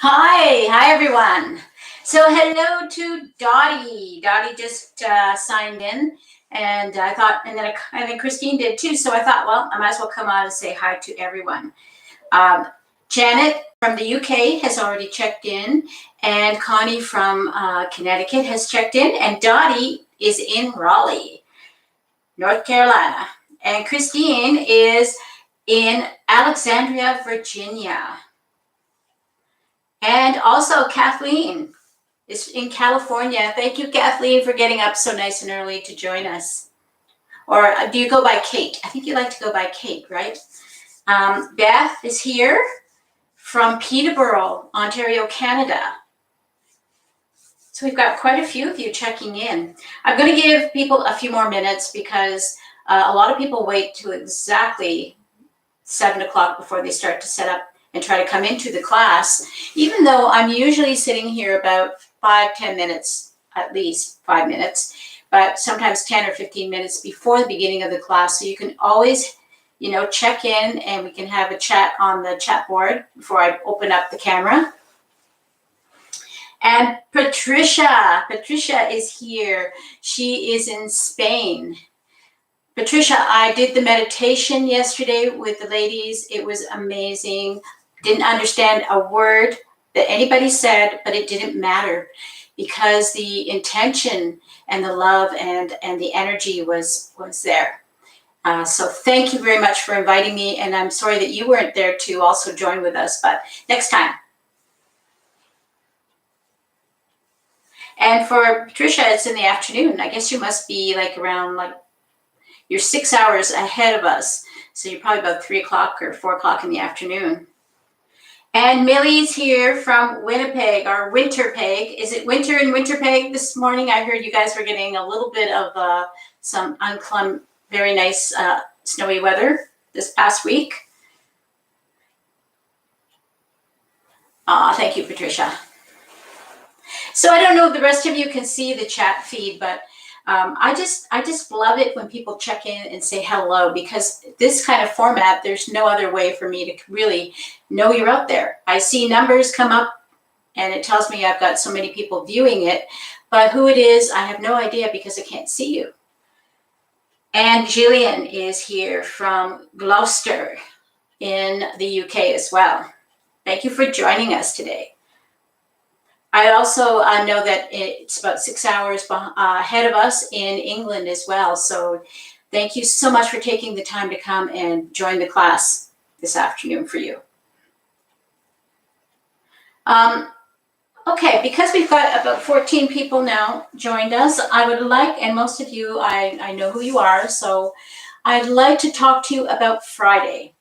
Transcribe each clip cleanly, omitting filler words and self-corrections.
Hi everyone. So hello to Dottie. Dottie just signed in, and I thought, and then Christine did too. So I thought, well, I might as well come on and say hi to everyone. Um, Janet from the UK has already checked in, and Connie from Connecticut has checked in, and Dottie is in Raleigh, North Carolina, and Christine is in Alexandria, Virginia. And also Kathleen is in California. Thank you, Kathleen, for getting up so nice and early to join us. Or do you go by Kate? I think you like to go by Kate, right? Beth is here from Peterborough, Ontario, Canada. So we've got quite a few of you checking in. I'm going to give people a few more minutes because a lot of people wait till exactly 7 o'clock before they start to set up and try to come into the class, even though I'm usually sitting here about 5-10 minutes, at least 5 minutes, but sometimes 10 or 15 minutes before the beginning of the class. So you can always, check in and we can have a chat on the chat board before I open up the camera. And Patricia is here. She is in Spain. Patricia, I did the meditation yesterday with the ladies. It was amazing. Didn't understand a word that anybody said, but it didn't matter because the intention and the love and the energy was there. So thank you very much for inviting me, and I'm sorry that you weren't there to also join with us, but next time. And for Patricia, it's in the afternoon. I guess you must be around you're 6 hours ahead of us. So you're probably about 3 o'clock or 4 o'clock in the afternoon. And Millie's here from Winnipeg, or Winterpeg. Is it winter in Winterpeg this morning? I heard you guys were getting a little bit of some very nice snowy weather this past week. Thank you, Patricia. So I don't know if the rest of you can see the chat feed, but I just love it when people check in and say hello, because this kind of format, there's no other way for me to really know you're out there. I see numbers come up and it tells me I've got so many people viewing it, but who it is, I have no idea because I can't see you. And Gillian is here from Gloucester in the UK as well. Thank you for joining us today. I also know that it's about 6 hours ahead of us in England as well. So thank you so much for taking the time to come and join the class this afternoon for you. Okay, because we've got about 14 people now joined us, I would like, and most of you, I know who you are, so I'd like to talk to you about Friday.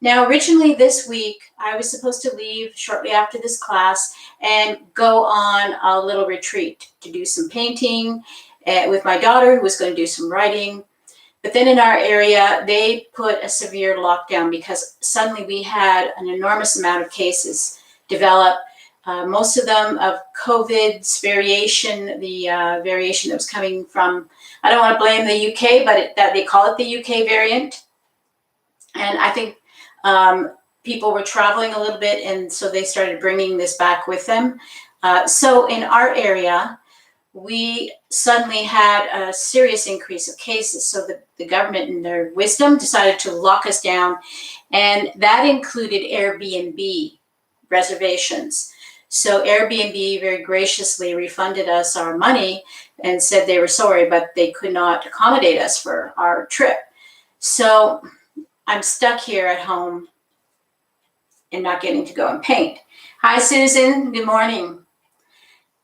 Now, originally this week, I was supposed to leave shortly after this class and go on a little retreat to do some painting with my daughter, who was going to do some writing. But then in our area, they put a severe lockdown because suddenly we had an enormous amount of cases develop, most of them of COVID's variation, the variation that was coming from, I don't want to blame the UK, but that they call it the UK variant. And I think people were traveling a little bit, and so they started bringing this back with them. So in our area, we suddenly had a serious increase of cases. So the government, in their wisdom, decided to lock us down, and that included Airbnb reservations. So Airbnb very graciously refunded us our money and said they were sorry, but they could not accommodate us for our trip. So I'm stuck here at home and not getting to go and paint. Hi, Susan. Good morning.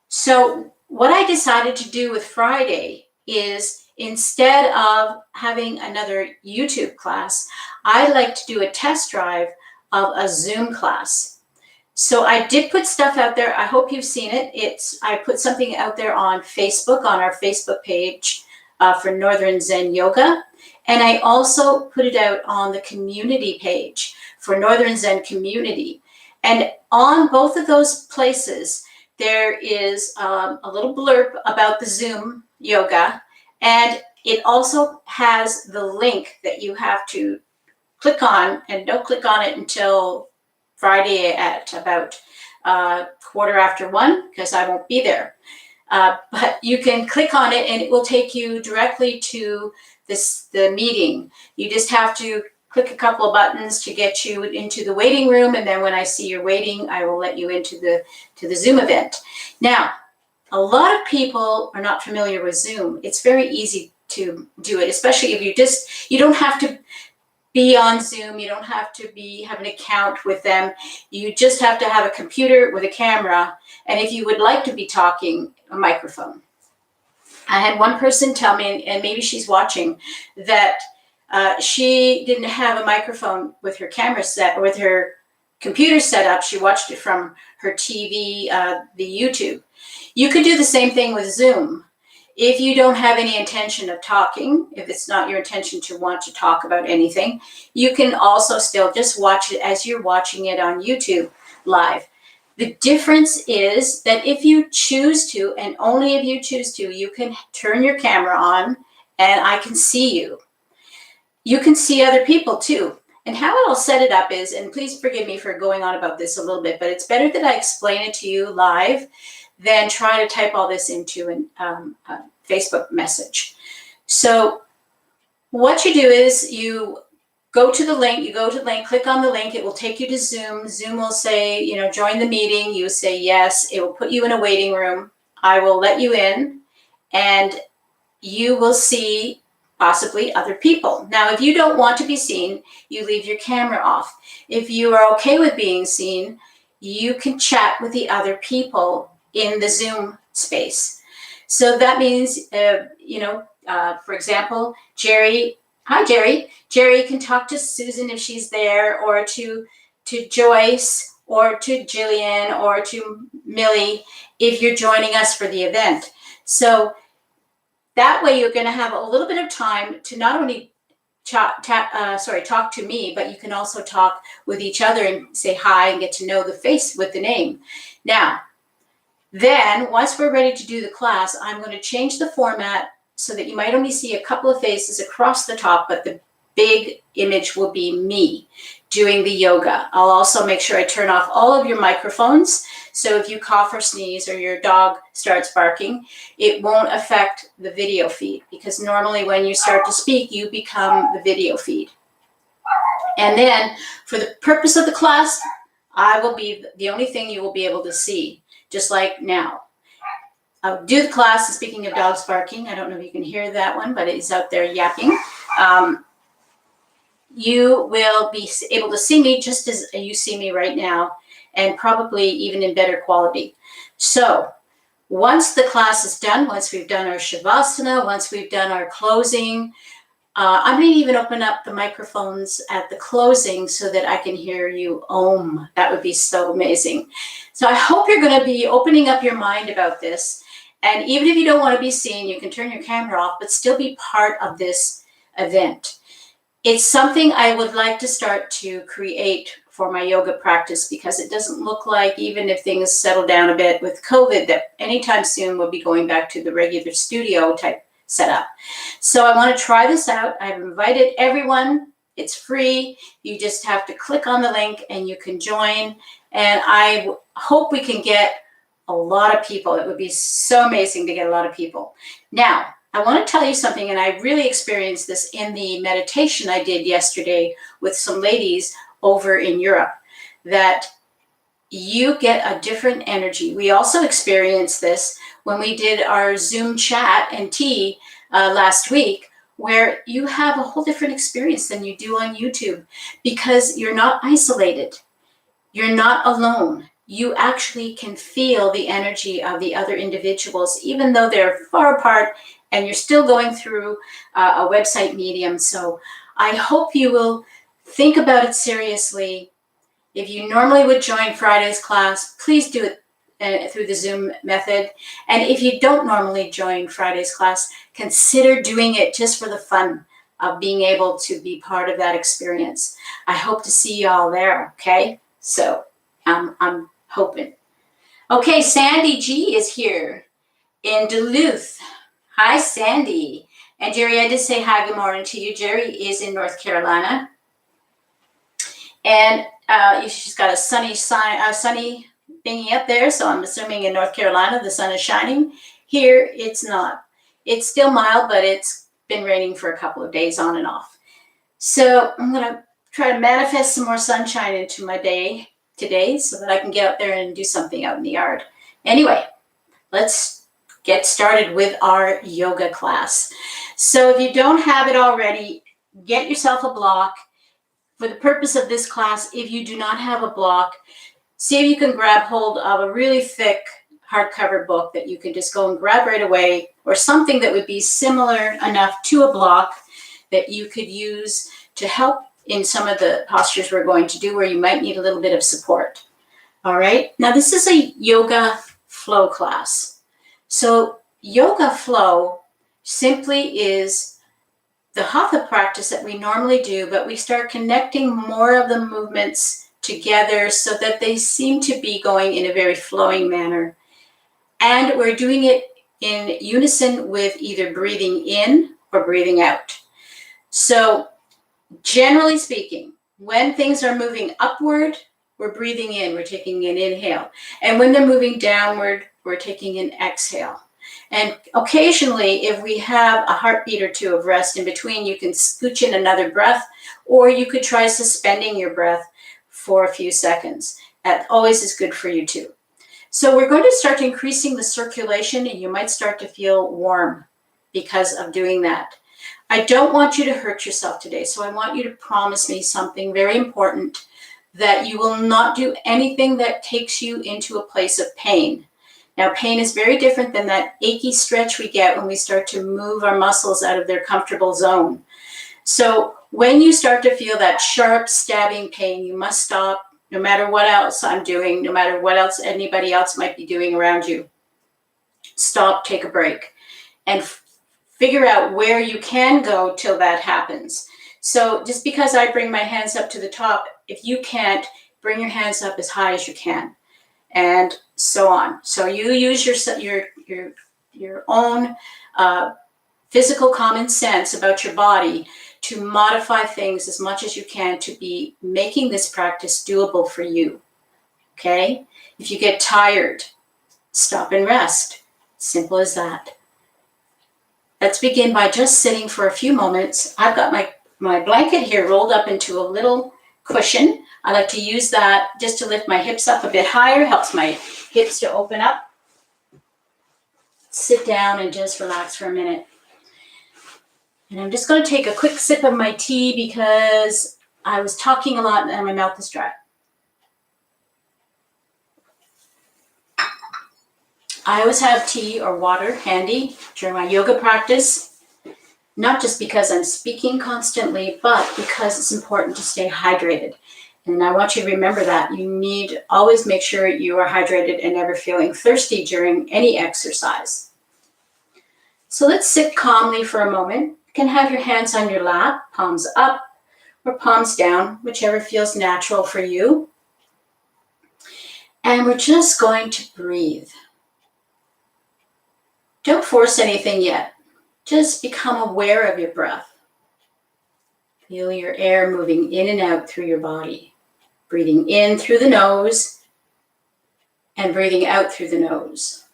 So what I decided to do with Friday is, instead of having another YouTube class, I like to do a test drive of a Zoom class. So I did put stuff out there. I hope you've seen it. I put something out there on Facebook, on our Facebook page for Northern Zen Yoga. And I also put it out on the community page for Northern Zen Community. And on both of those places, there is a little blurb about the Zoom yoga. And it also has the link that you have to click on, and don't click on it until Friday at about 1:15 because I won't be there. But you can click on it and it will take you directly to the meeting. You just have to click a couple of buttons to get you into the waiting room, and then when I see you're waiting, I will let you into the Zoom event. Now, a lot of people are not familiar with Zoom. It's very easy to do it, especially if you don't have to be on Zoom. You don't have to have an account with them. You just have to have a computer with a camera, and if you would like to be talking, a microphone. I had one person tell me, and maybe she's watching, that she didn't have a microphone with her camera set, or with her computer set up. She watched it from her TV, the YouTube. You could do the same thing with Zoom. If you don't have any intention of talking, if it's not your intention to want to talk about anything, you can also still just watch it as you're watching it on YouTube live. The difference is that if you choose to, and only if you choose to, you can turn your camera on and I can see you. You can see other people too. And how I'll set it up is, and please forgive me for going on about this a little bit, but it's better that I explain it to you live than try to type all this into a Facebook message. So what you do is you go to the link, click on the link, it will take you to Zoom. Zoom will say, join the meeting. You say yes, it will put you in a waiting room. I will let you in and you will see possibly other people. Now, if you don't want to be seen, you leave your camera off. If you are okay with being seen, you can chat with the other people in the Zoom space. So that means, for example, Jerry, hi Jerry. Jerry can talk to Susan if she's there, or to Joyce, or to Jillian, or to Millie if you're joining us for the event. So that way you're going to have a little bit of time to not only talk to me, but you can also talk with each other and say hi and get to know the face with the name. Now, then once we're ready to do the class, I'm going to change the format so that you might only see a couple of faces across the top, but the big image will be me doing the yoga. I'll also make sure I turn off all of your microphones. So if you cough or sneeze or your dog starts barking, it won't affect the video feed, because normally when you start to speak, you become the video feed. And then for the purpose of the class, I will be the only thing you will be able to see, just like now. I'll do the class, and speaking of dogs barking, I don't know if you can hear that one, but it's out there yapping. You will be able to see me just as you see me right now, and probably even in better quality. So once the class is done, once we've done our Shavasana, once we've done our closing, I may even open up the microphones at the closing so that I can hear you Om. That would be so amazing. So I hope you're going to be opening up your mind about this. And even if you don't want to be seen, you can turn your camera off, but still be part of this event. It's something I would like to start to create for my yoga practice, because it doesn't look like, even if things settle down a bit with COVID, that anytime soon we'll be going back to the regular studio type setup. So I want to try this out. I've invited everyone. It's free. You just have to click on the link and you can join. And I hope we can get a lot of people. It would be so amazing to get a lot of people. Now, I want to tell you something, and I really experienced this in the meditation I did yesterday with some ladies over in Europe, that you get a different energy. We also experienced this when we did our Zoom chat and tea last week, where you have a whole different experience than you do on YouTube, because you're not isolated. You're not alone. You actually can feel the energy of the other individuals, even though they're far apart, and you're still going through a website medium. So I hope you will think about it seriously. If you normally would join Friday's class, please do it through the Zoom method. And if you don't normally join Friday's class, consider doing it just for the fun of being able to be part of that experience. I hope to see you all there, okay? So I'm hoping. Okay, Sandy G is here in Duluth. Hi, Sandy. And Jerry, I did say hi, good morning to you. Jerry is in North Carolina. And she's got a sunny thingy up there, so I'm assuming in North Carolina the sun is shining. Here it's not. It's still mild, but it's been raining for a couple of days on and off. So I'm going to try to manifest some more sunshine into my day today so that I can get out there and do something out in the yard. Anyway, let's get started with our yoga class. So if you don't have it already, get yourself a block. For the purpose of this class, if you do not have a block, see if you can grab hold of a really thick hardcover book that you can just go and grab right away, or something that would be similar enough to a block that you could use to help in some of the postures we're going to do where you might need a little bit of support. All right, now this is a yoga flow class. So yoga flow simply is the hatha practice that we normally do, but we start connecting more of the movements together so that they seem to be going in a very flowing manner. And we're doing it in unison with either breathing in or breathing out. So generally speaking, when things are moving upward, we're breathing in, we're taking an inhale. And when they're moving downward, we're taking an exhale. And occasionally, if we have a heartbeat or two of rest in between, you can scooch in another breath, or you could try suspending your breath for a few seconds. That always is good for you too. So we're going to start increasing the circulation, and you might start to feel warm because of doing that. I don't want you to hurt yourself today, so I want you to promise me something very important, that you will not do anything that takes you into a place of pain. Now, pain is very different than that achy stretch we get when we start to move our muscles out of their comfortable zone. So when you start to feel that sharp stabbing pain, you must stop, no matter what else I'm doing, no matter what else anybody else might be doing around you. Stop, take a break, and figure out where you can go till that happens. So just because I bring my hands up to the top, if you can't, bring your hands up as high as you can, and so on. So you use your own physical common sense about your body to modify things as much as you can to be making this practice doable for you. Okay? If you get tired, stop and rest. Simple as that. Let's begin by just sitting for a few moments. I've got my blanket here rolled up into a little cushion. I like to use that just to lift my hips up a bit higher, helps my hips to open up. Sit down and just relax for a minute. And I'm just going to take a quick sip of my tea because I was talking a lot and my mouth is dry. I always have tea or water handy during my yoga practice, not just because I'm speaking constantly, but because it's important to stay hydrated. And I want you to remember that. You need to always make sure you are hydrated and never feeling thirsty during any exercise. So let's sit calmly for a moment. You can have your hands on your lap, palms up or palms down, whichever feels natural for you. And we're just going to breathe. Don't force anything yet. Just become aware of your breath. Feel your air moving in and out through your body. Breathing in through the nose and breathing out through the nose.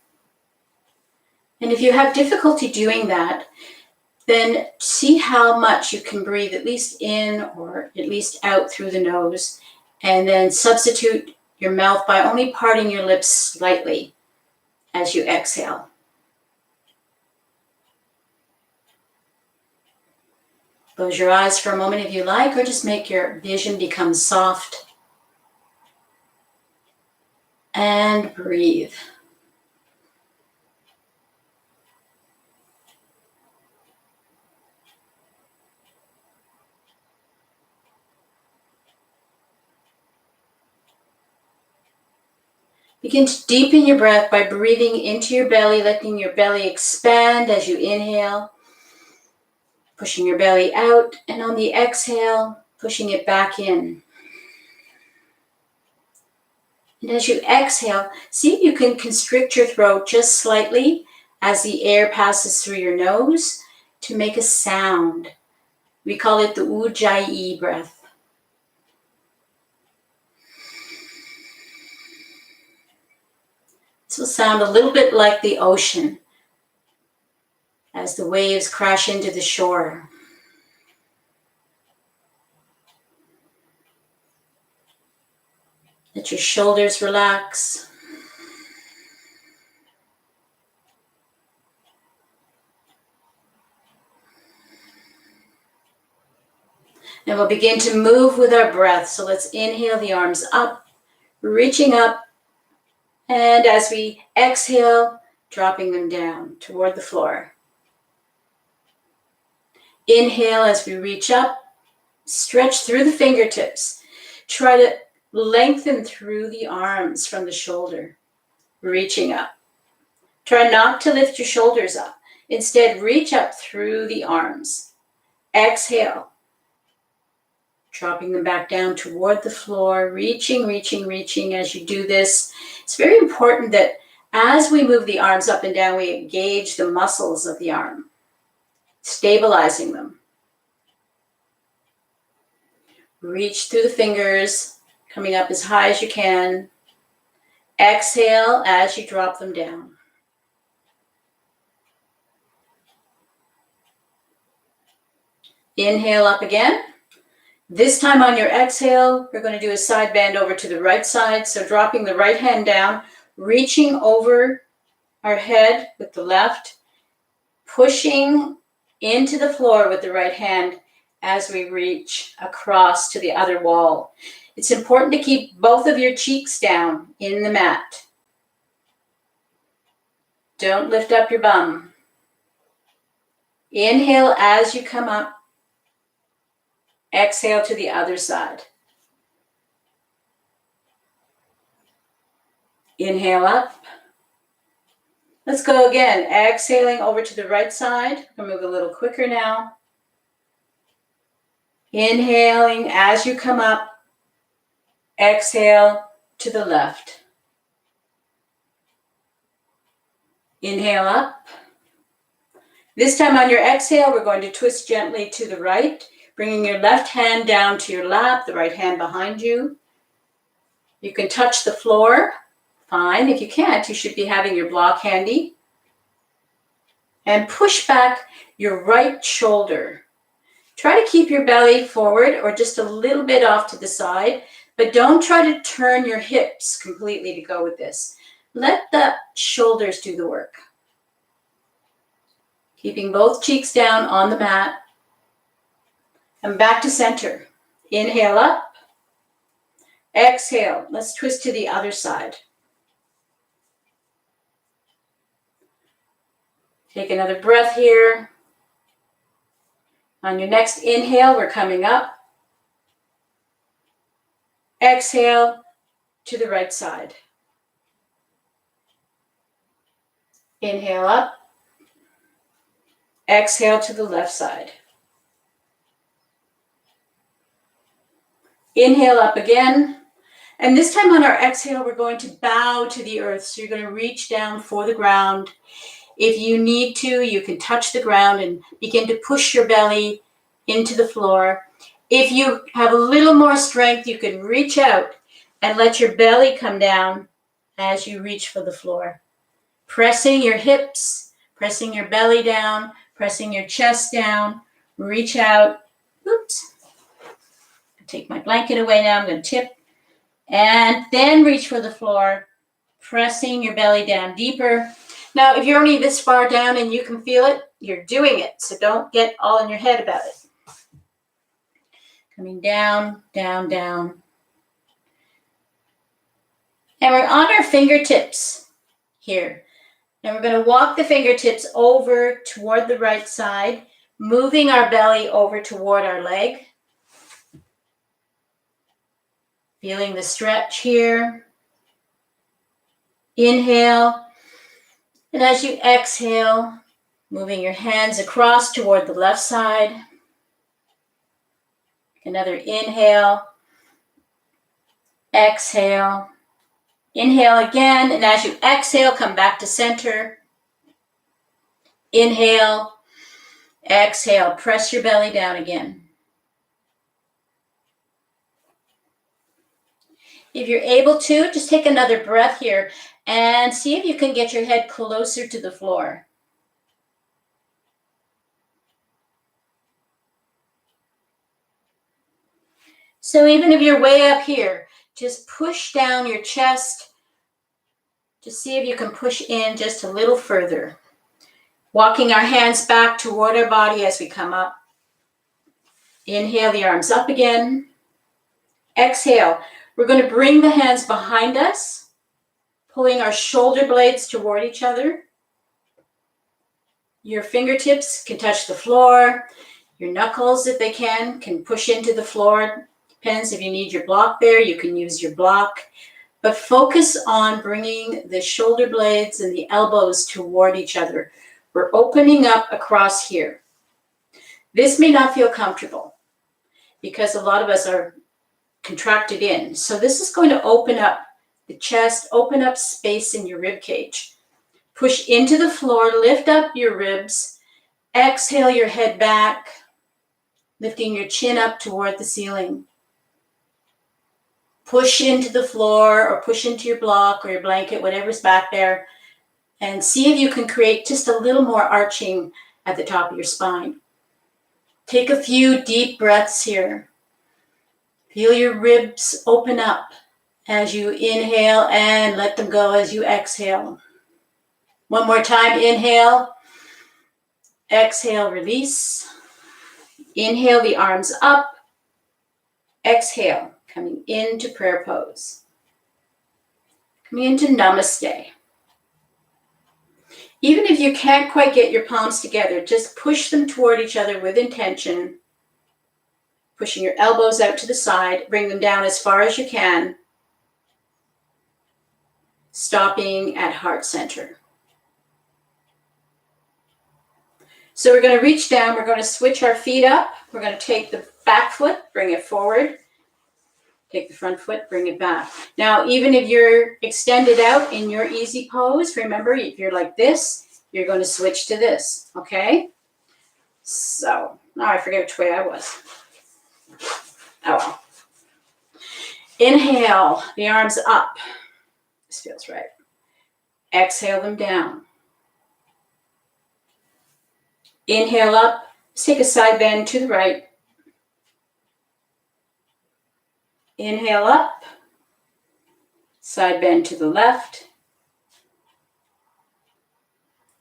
And if you have difficulty doing that, then see how much you can breathe at least in or at least out through the nose, and then substitute your mouth by only parting your lips slightly as you exhale. Close your eyes for a moment if you like, or just make your vision become soft. And breathe. Begin to deepen your breath by breathing into your belly, letting your belly expand as you inhale, pushing your belly out, and on the exhale, pushing it back in. And as you exhale, see if you can constrict your throat just slightly as the air passes through your nose to make a sound. We call it the Ujjayi breath. This will sound a little bit like the ocean as the waves crash into the shore. Let your shoulders relax. And we'll begin to move with our breath. So let's inhale the arms up, reaching up. And as we exhale, dropping them down toward the floor. Inhale as we reach up, stretch through the fingertips. Try to lengthen through the arms from the shoulder, reaching up. Try not to lift your shoulders up. Instead, reach up through the arms. Exhale, dropping them back down toward the floor, reaching as you do this. It's very important that as we move the arms up and down, we engage the muscles of the arm, stabilizing them. Reach through the fingers, coming up as high as you can. Exhale as you drop them down. Inhale up again. This time on your exhale, we're going to do a side bend over to the right side. So dropping the right hand down, reaching over our head with the left, pushing into the floor with the right hand as we reach across to the other wall. It's important to keep both of your cheeks down in the mat. Don't lift up your bum. Inhale as you come up. Exhale to the other side. Inhale up. Let's go again. Exhaling over to the right side. I'll move a little quicker now. Inhaling as you come up. Exhale to the left. Inhale up. This time on your exhale, we're going to twist gently to the right, bringing your left hand down to your lap, the right hand behind you. You can touch the floor. Fine. If you can't, you should be having your block handy. And push back your right shoulder. Try to keep your belly forward or just a little bit off to the side, but don't try to turn your hips completely to go with this. Let the shoulders do the work. Keeping both cheeks down on the mat. And back to center. Inhale up. Exhale. Let's twist to the other side. Take another breath here. On your next inhale, we're coming up. Exhale to the right side. Inhale up. Exhale to the left side. Inhale up again. And this time on our exhale, we're going to bow to the earth. So you're going to reach down for the ground. If you need to, you can touch the ground and begin to push your belly into the floor. If you have a little more strength, you can reach out and let your belly come down as you reach for the floor. Pressing your hips, pressing your belly down, pressing your chest down. Reach out. Oops. Take my blanket away now. I'm going to tip. And then reach for the floor, pressing your belly down deeper. Now, if you're only this far down and you can feel it, you're doing it. So don't get all in your head about it. Coming down, down, down. And we're on our fingertips here. And we're going to walk the fingertips over toward the right side, moving our belly over toward our leg. Feeling the stretch here. Inhale. And as you exhale, moving your hands across toward the left side. Another inhale. Exhale. Inhale again. And as you exhale, come back to center. Inhale. Exhale. Press your belly down again. If you're able to, just take another breath here and see if you can get your head closer to the floor. So even if you're way up here, just push down your chest. Just see if you can push in just a little further. Walking our hands back toward our body as we come up. Inhale the arms up again. Exhale. We're going to bring the hands behind us, pulling our shoulder blades toward each other. Your fingertips can touch the floor. Your knuckles, if they can push into the floor. Depends if you need your block there, you can use your block. But focus on bringing the shoulder blades and the elbows toward each other. We're opening up across here. This may not feel comfortable because a lot of us are contracted in. So this is going to open up the chest, open up space in your rib cage. Push into the floor, lift up your ribs. Exhale your head back, lifting your chin up toward the ceiling. Push into the floor or push into your block or your blanket, whatever's back there, and see if you can create just a little more arching at the top of your spine. Take a few deep breaths here. Feel your ribs open up as you inhale and let them go as you exhale. One more time, inhale. Exhale, release. Inhale the arms up. Exhale, coming into prayer pose. Coming into namaste. Even if you can't quite get your palms together, just push them toward each other with intention. Pushing your elbows out to the side, bring them down as far as you can. Stopping at heart center. So we're going to reach down, we're going to switch our feet up. We're going to take the back foot, bring it forward. Take the front foot, bring it back. Now, even if you're extended out in your easy pose, remember, if you're like this, you're going to switch to this, okay? So, now I forget which way I was. Oh well. Inhale, the arms up. This feels right. Exhale them down. Inhale up. Let's take a side bend to the right. Inhale up. Side bend to the left.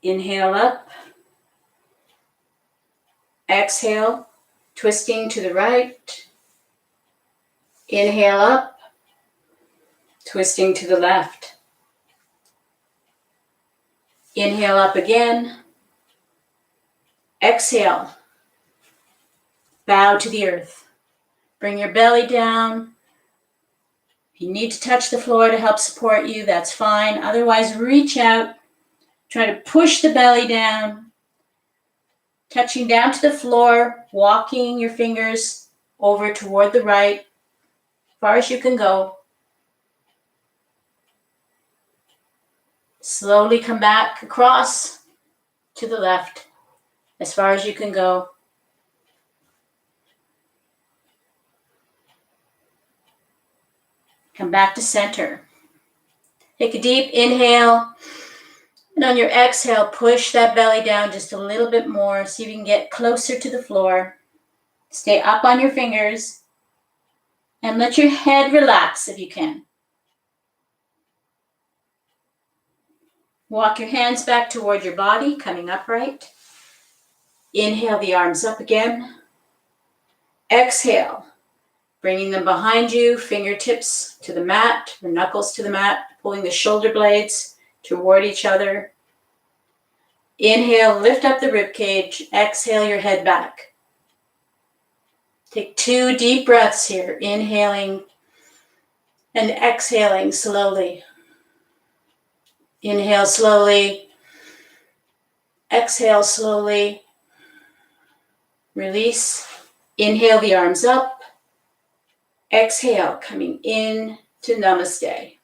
Inhale up. Exhale, twisting to the right. Inhale up. Twisting to the left. Inhale up again. Exhale. Bow to the earth. Bring your belly down. If you need to touch the floor to help support you, that's fine. Otherwise, reach out. Try to push the belly down. Touching down to the floor, walking your fingers over toward the right, as far as you can go. Slowly come back across to the left, as far as you can go. Come back to center. Take a deep inhale. And on your exhale, push that belly down just a little bit more. See if you can get closer to the floor. Stay up on your fingers. And let your head relax if you can. Walk your hands back toward your body, coming upright. Inhale the arms up again. Exhale, bringing them behind you, fingertips to the mat, the knuckles to the mat, pulling the shoulder blades toward each other. Inhale, lift up the rib cage. Exhale your head back. Take 2 deep breaths here, inhaling and exhaling slowly. Inhale slowly. Exhale slowly. Release. Inhale the arms up. Exhale, coming in to namaste.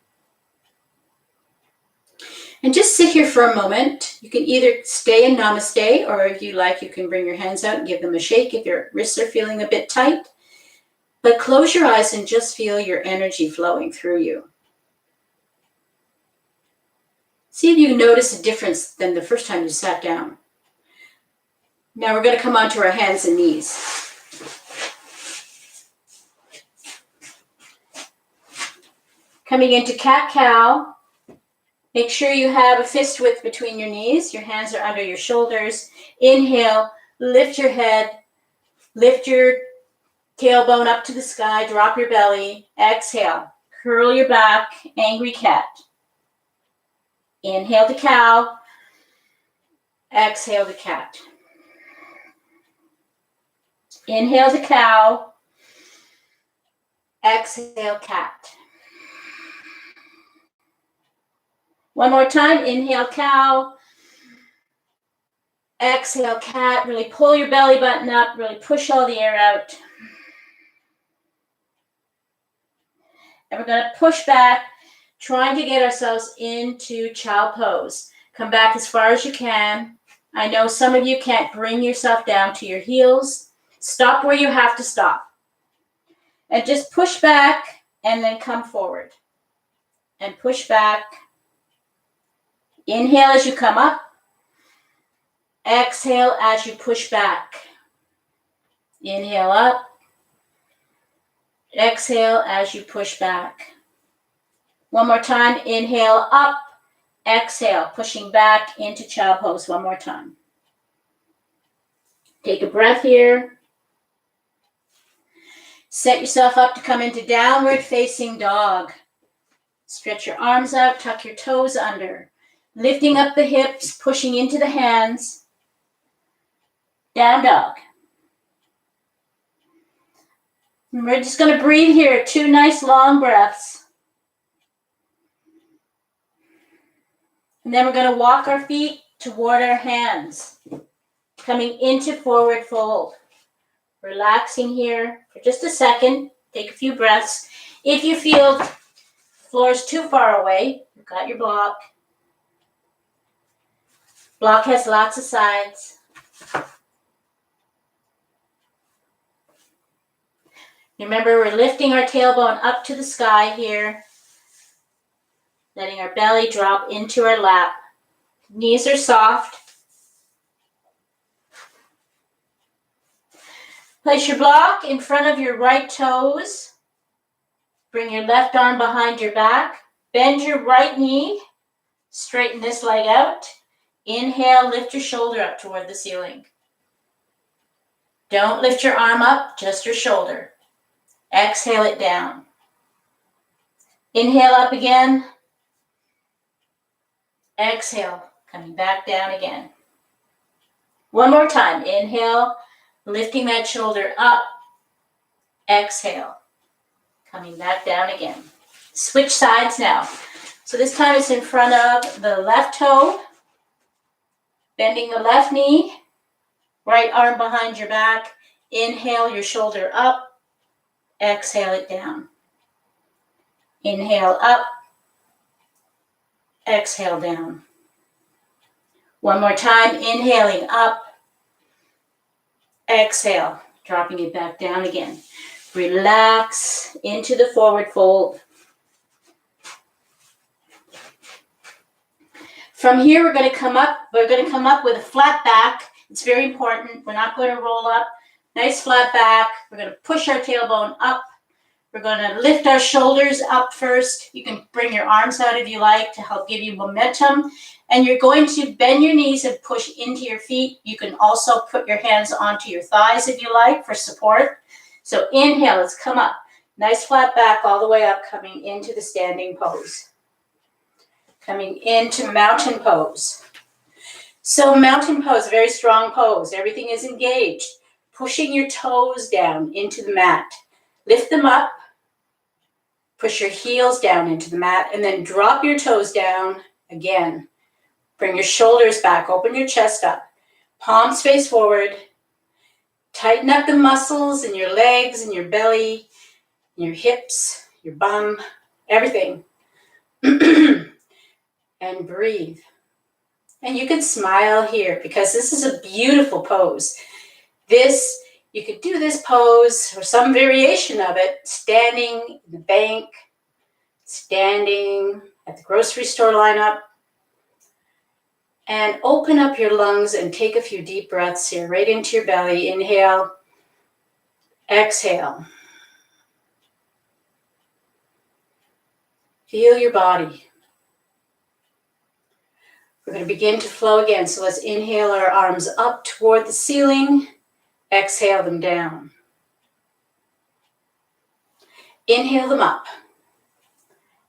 And just sit here for a moment. You can either stay in namaste, or if you like, you can bring your hands out and give them a shake if your wrists are feeling a bit tight. But close your eyes and just feel your energy flowing through you. See if you can notice a difference than the first time you sat down. Now we're going to come onto our hands and knees. Coming into cat-cow. Make sure you have a fist width between your knees. Your hands are under your shoulders. Inhale, lift your head, lift your tailbone up to the sky, drop your belly. Exhale, curl your back, angry cat. Inhale the cow, exhale the cat. Inhale the cow, exhale cat. One more time, inhale cow, exhale cat. Really pull your belly button up, really push all the air out. And we're going to push back, trying to get ourselves into child pose. Come back as far as you can. I know some of you can't bring yourself down to your heels. Stop where you have to stop. And just push back and then come forward. And push back. Inhale as you come up. Exhale as you push back. Inhale up. Exhale as you push back. One more time. Inhale up. Exhale, pushing back into child pose. One more time. Take a breath here. Set yourself up to come into downward facing dog. Stretch your arms out, tuck your toes under. Lifting up the hips, pushing into the hands. Down dog. And we're just going to breathe here. 2 nice long breaths. And then we're going to walk our feet toward our hands. Coming into forward fold. Relaxing here for just a second. Take a few breaths. If you feel the floor is too far away, you've got your block. Block has lots of sides. Remember, we're lifting our tailbone up to the sky here. Letting our belly drop into our lap. Knees are soft. Place your block in front of your right toes. Bring your left arm behind your back. Bend your right knee. Straighten this leg out. Inhale, lift your shoulder up toward the ceiling. Don't lift your arm up, just your shoulder. Exhale it down. Inhale up again. Exhale, coming back down again. One more time. Inhale, lifting that shoulder up. Exhale, coming back down again. Switch sides now. So this time it's in front of the left toe. Bending the left knee. Right arm behind your back. Inhale your shoulder up. Exhale it down. Inhale up. Exhale down. One more time. Inhaling up. Exhale. Dropping it back down again. Relax into the forward fold. From here, we're going to come up. We're going to come up with a flat back. It's very important. We're not going to roll up. Nice flat back. We're going to push our tailbone up. We're going to lift our shoulders up first. You can bring your arms out if you like to help give you momentum. And you're going to bend your knees and push into your feet. You can also put your hands onto your thighs if you like for support. So inhale, let's come up. Nice flat back all the way up, coming into the standing pose. Coming into mountain pose. So mountain pose, very strong pose. Everything is engaged. Pushing your toes down into the mat. Lift them up. Push your heels down into the mat and then drop your toes down again. Bring your shoulders back, open your chest up. Palms face forward. Tighten up the muscles in your legs and your belly, your hips, your bum, everything. And breathe. And you can smile here because this is a beautiful pose. This, You could do this pose or some variation of it, standing in the bank, standing at the grocery store lineup, and open up your lungs and take a few deep breaths here, right into your belly. Inhale, exhale. Feel your body. We're going to begin to flow again. So let's inhale our arms up toward the ceiling. Exhale them down. Inhale them up.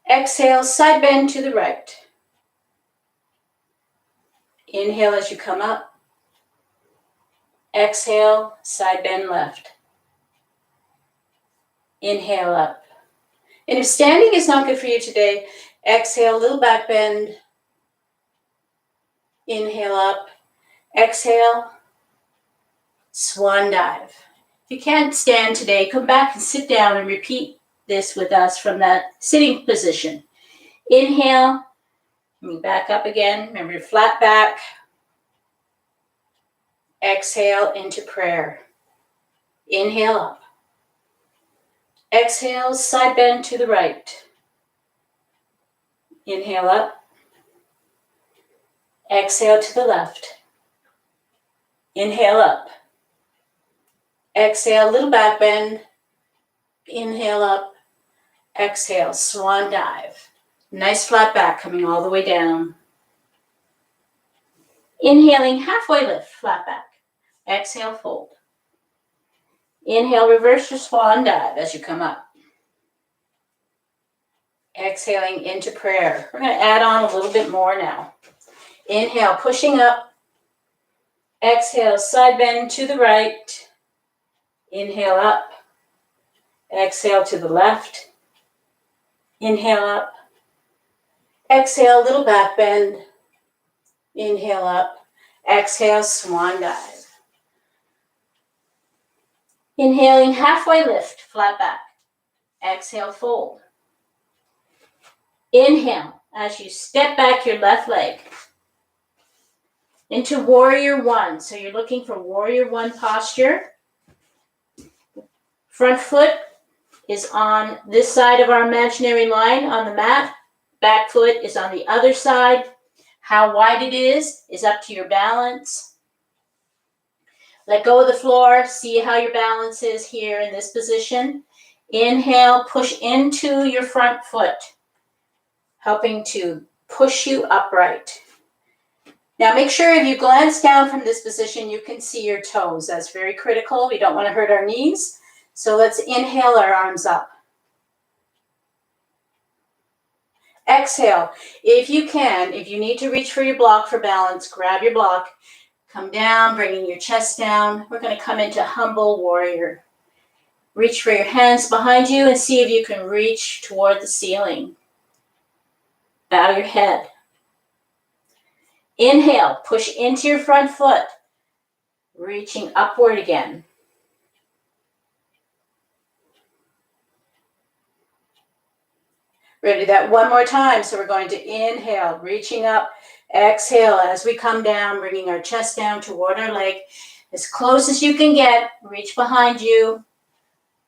Exhale, side bend to the right. Inhale as you come up. Exhale, side bend left. Inhale up. And if standing is not good for you today, exhale, little back bend. Inhale up. Exhale, swan dive. If you can't stand today, come back and sit down and repeat this with us from that sitting position. Inhale, move back up again. Remember, flat back. Exhale into prayer. Inhale up. Exhale, side bend to the right. Inhale up. Exhale to the left. Inhale up. Exhale, little back bend. Inhale up. Exhale, swan dive. Nice flat back coming all the way down. Inhaling, halfway lift, flat back. Exhale, fold. Inhale, reverse your swan dive as you come up. Exhaling into prayer. We're going to add on a little bit more now. Inhale, pushing up. Exhale, side bend to the right. Inhale up. Exhale to the left. Inhale up. Exhale, little back bend. Inhale up. Exhale, swan dive. Inhaling, halfway lift, flat back. Exhale, fold. Inhale, as you step back your left leg into warrior one. So you're looking for warrior one posture. Front foot is on this side of our imaginary line on the mat. Back foot is on the other side. How wide it is up to your balance. Let go of the floor. See how your balance is here in this position. Inhale, push into your front foot, helping to push you upright. Now make sure if you glance down from this position, you can see your toes. That's very critical. We don't want to hurt our knees. So let's inhale our arms up. Exhale. If you can, if you need to reach for your block for balance, grab your block. Come down, bringing your chest down. We're going to come into humble warrior. Reach for your hands behind you and see if you can reach toward the ceiling. Bow your head. Inhale, push into your front foot, reaching upward again. We're going to do that one more time. So we're going to inhale, reaching up. Exhale as we come down, bringing our chest down toward our leg. As close as you can get, reach behind you.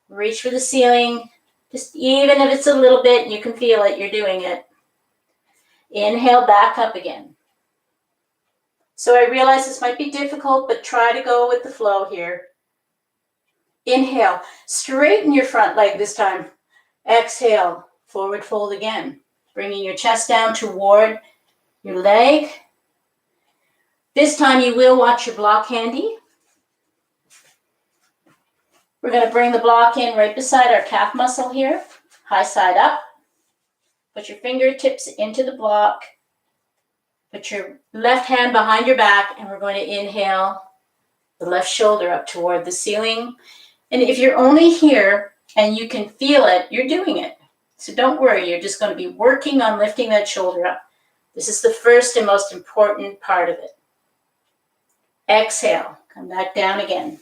Reach for the ceiling. Just even if it's a little bit, you can feel it, you're doing it. Inhale, back up again. So I realize this might be difficult, but try to go with the flow here. Inhale, straighten your front leg this time. Exhale, forward fold again. Bringing your chest down toward your leg. This time you will watch your block handy. We're going to bring the block in right beside our calf muscle here. High side up. Put your fingertips into the block. Put your left hand behind your back, and we're going to inhale the left shoulder up toward the ceiling. And if you're only here and you can feel it, you're doing it. So don't worry, you're just going to be working on lifting that shoulder up. This is the first and most important part of it. Exhale, come back down again.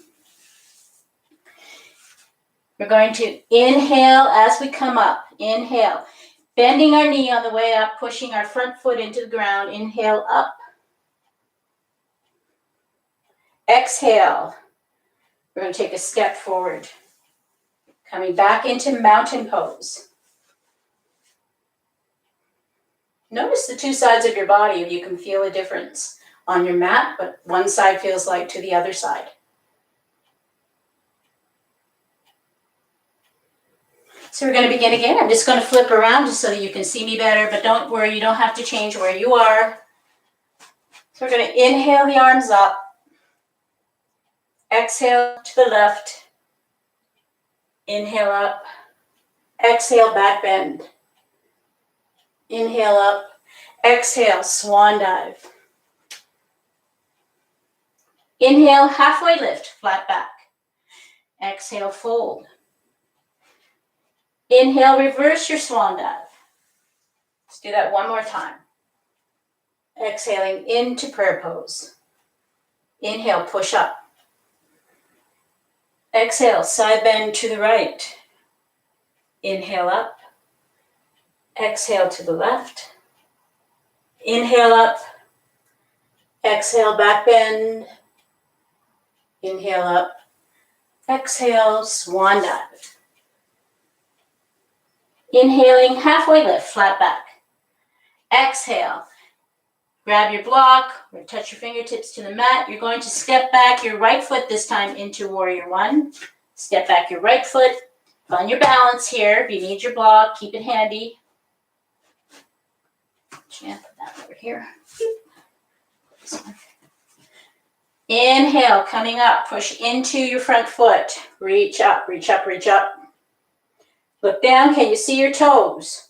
We're going to inhale as we come up. Inhale, bending our knee on the way up, pushing our front foot into the ground. Inhale up. Exhale. We're going to take a step forward. Coming back into mountain pose. Notice the two sides of your body, if you can feel a difference on your mat, but one side feels like to the other side. So we're going to begin again. I'm just going to flip around just so that you can see me better, but don't worry, you don't have to change where you are. So we're going to inhale the arms up. Exhale to the left. Inhale up. Exhale, back bend. Inhale up. Exhale, swan dive. Inhale, halfway lift, flat back. Exhale, fold. Inhale, reverse your swan dive. Let's do that one more time. Exhaling into prayer pose. Inhale, push up. Exhale, side bend to the right. Inhale up. Exhale to the left. Inhale up. Exhale, back bend. Inhale up. Exhale, swan dive. Inhaling, halfway lift, flat back. Exhale. Grab your block or touch your fingertips to the mat. You're going to step back your right foot this time into warrior one. Step back your right foot. Find your balance here. If you need your block, keep it handy. Put that over here. Inhale, coming up. Push into your front foot. Reach up, reach up, reach up. Look down. Can you see your toes?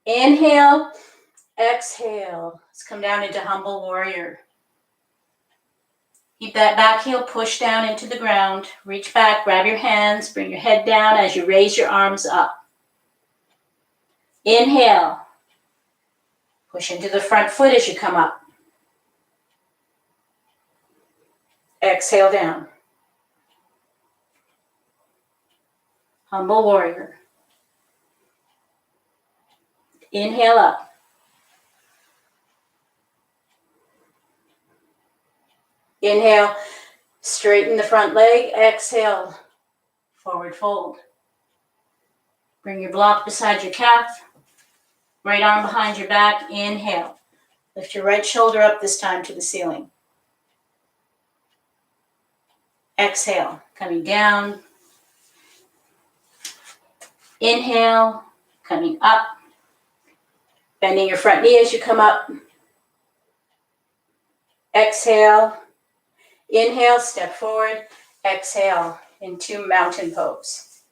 Inhale. Exhale. Let's come down into humble warrior. Keep that back heel pushed down into the ground. Reach back, grab your hands, bring your head down as you raise your arms up. Inhale. Push into the front foot as you come up. Exhale down. Humble warrior. Inhale up. Inhale, straighten the front leg. Exhale, forward fold. Bring your block beside your calf. Right arm behind your back. Inhale. Lift your right shoulder up this time to the ceiling. Exhale, coming down. Inhale, coming up. Bending your front knee as you come up. Exhale. Inhale, step forward. Exhale into mountain pose.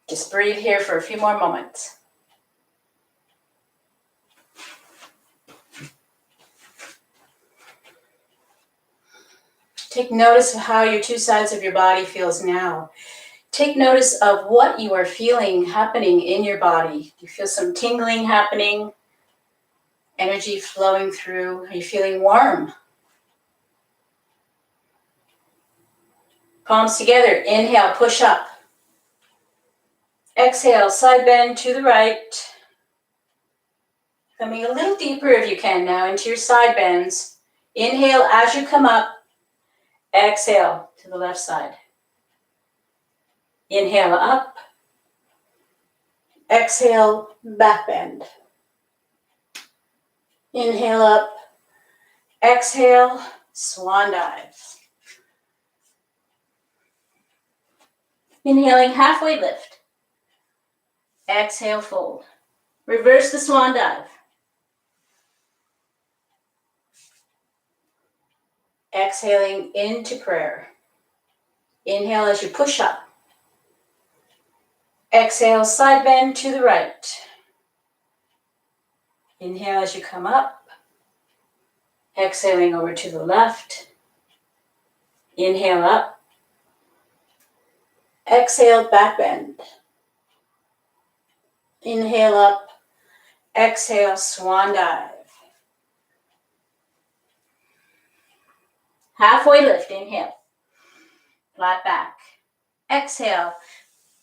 Just breathe here for a few more moments. Take notice of how your two sides of your body feels now. Take notice of what you are feeling happening in your body. Do you feel some tingling happening? Energy flowing through? Are you feeling warm? Palms together. Inhale, push up. Exhale, side bend to the right. Coming a little deeper if you can now into your side bends. Inhale as you come up. Exhale to the left side. Inhale up. Exhale, back bend. Inhale up. Exhale, swan dive. Inhaling, halfway lift. Exhale, fold. Reverse the swan dive. Exhaling into prayer. Inhale as you push up. Exhale, side bend to the right. Inhale as you come up. Exhaling over to the left. Inhale up. Exhale, back bend. Inhale up. Exhale, swan dive. Halfway lift, inhale. Flat back. Exhale.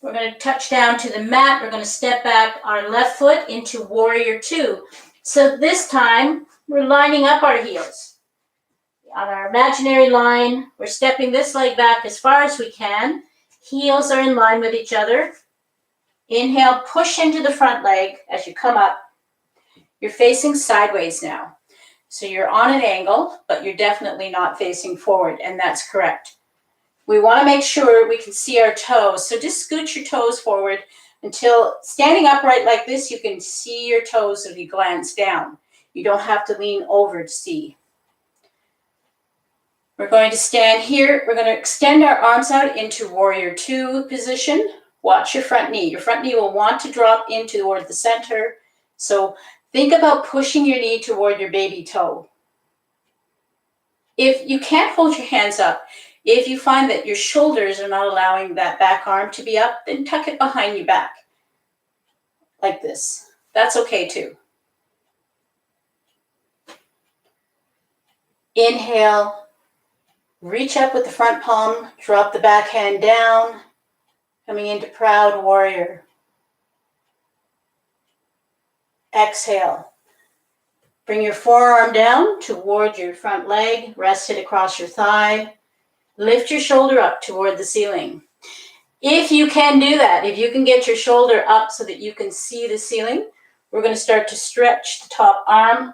We're going to touch down to the mat. We're going to step back our left foot into warrior two. So this time, we're lining up our heels. The on our imaginary line. We're stepping this leg back as far as we can. Heels are in line with each other. Inhale, push into the front leg as you come up. You're facing sideways now. So you're on an angle, but you're definitely not facing forward, and that's correct. We want to make sure we can see our toes. So just scoot your toes forward until standing upright like this, you can see your toes as you glance down. You don't have to lean over to see. We're going to stand here. We're going to extend our arms out into warrior two position. Watch your front knee. Your front knee will want to drop in toward the center. So think about pushing your knee toward your baby toe. If you can't hold your hands up, if you find that your shoulders are not allowing that back arm to be up, then tuck it behind your back, like this. That's okay too. Inhale, reach up with the front palm, drop the back hand down, coming into proud warrior. Exhale. Bring your forearm down toward your front leg, rest it across your thigh. Lift your shoulder up toward the ceiling. If you can do that, if you can get your shoulder up so that you can see the ceiling, we're going to start to stretch the top arm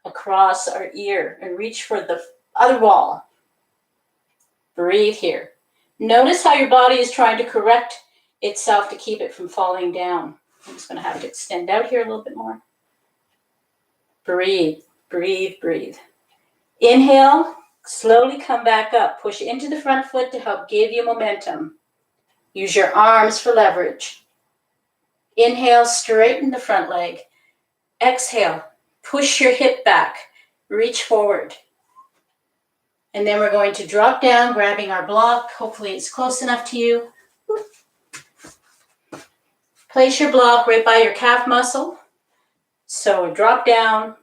across our ear and reach for the other wall. Breathe here. Notice how your body is trying to correct itself to keep it from falling down. I'm just going to have to extend out here a little bit more. Breathe, breathe, breathe. Inhale, slowly come back up. Push into the front foot to help give you momentum. Use your arms for leverage. Inhale, straighten the front leg. Exhale, push your hip back. Reach forward. And then we're going to drop down, grabbing our block. Hopefully it's close enough to you. Place your block right by your calf muscle. So drop down.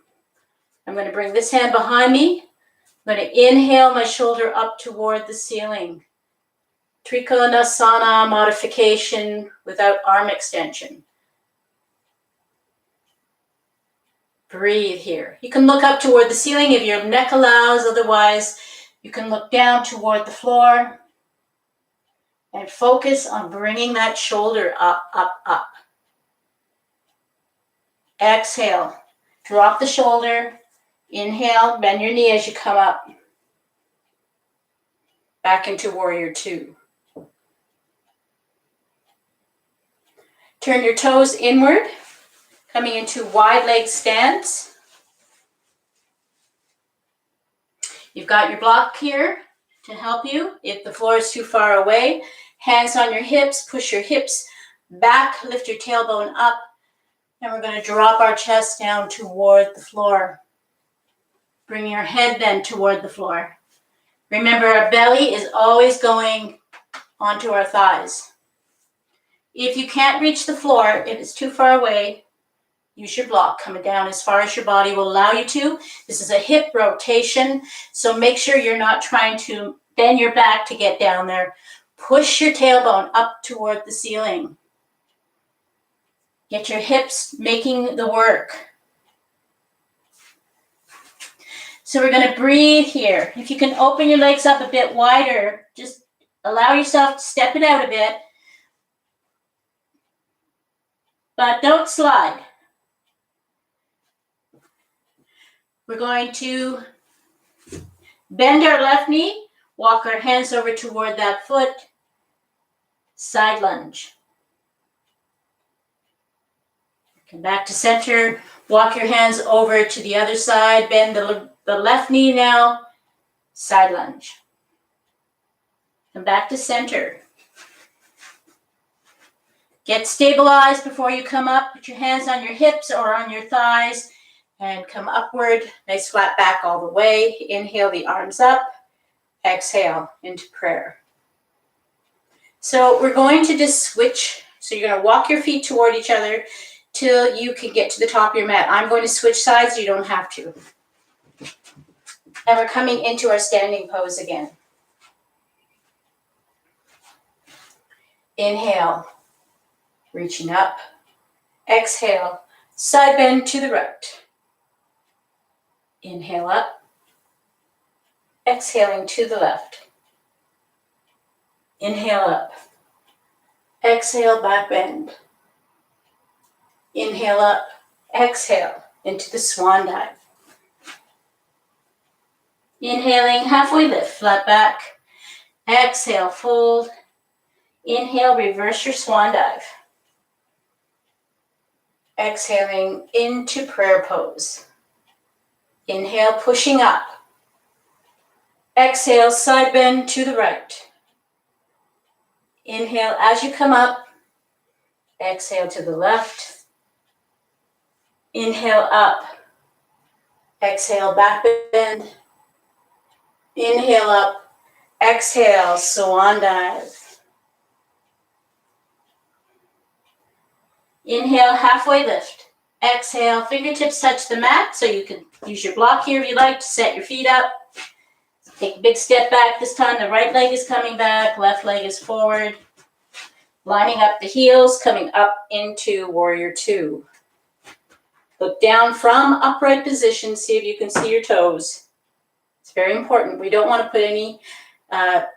I'm going to bring this hand behind me. I'm going to inhale my shoulder up toward the ceiling. Trikonasana modification without arm extension. Breathe here. You can look up toward the ceiling if your neck allows. Otherwise, you can look down toward the floor and focus on bringing that shoulder up, up, up. Exhale. Drop the shoulder. Inhale. Bend your knee as you come up. Back into warrior two. Turn your toes inward, coming into wide leg stance. You've got your block here to help you. If the floor is too far away, hands on your hips, push your hips back, lift your tailbone up, and we're going to drop our chest down toward the floor. Bring your head then toward the floor. Remember, our belly is always going onto our thighs. If you can't reach the floor, if it's too far away, use your block coming down as far as your body will allow you to. This is a hip rotation, so make sure you're not trying to bend your back to get down there. Push your tailbone up toward the ceiling. Get your hips making the work. So we're going to breathe here. If you can open your legs up a bit wider, just allow yourself to step it out a bit. But don't slide. We're going to bend our left knee, walk our hands over toward that foot, side lunge. Come back to center, walk your hands over to the other side, bend the left knee now, side lunge. Come back to center. Get stabilized before you come up. Put your hands on your hips or on your thighs and come upward. Nice flat back all the way. Inhale the arms up. Exhale into prayer. So we're going to just switch. So you're going to walk your feet toward each other till you can get to the top of your mat. I'm going to switch sides. You don't have to. And we're coming into our standing pose again. Inhale. Reaching up. Exhale. Side bend to the right. Inhale up. exhaling to the left. Inhale up. Exhale, back bend. Inhale up. Exhale into the swan dive. Inhaling, halfway lift, flat back. Exhale, fold. Inhale, reverse your swan dive. Exhaling into prayer pose. Inhale, pushing up. Exhale, side bend to the right. Inhale as you come up. Exhale to the left. Inhale up. Exhale, back bend. Inhale up. Exhale, swan dive. Inhale, halfway lift. Exhale, fingertips touch the mat, so you can use your block here if you like to set your feet up. Take a big step back. This time the right leg is coming back, left leg is forward. Lining up the heels, coming up into warrior two. Look down from upright position, see if you can see your toes. It's very important. We don't want to put any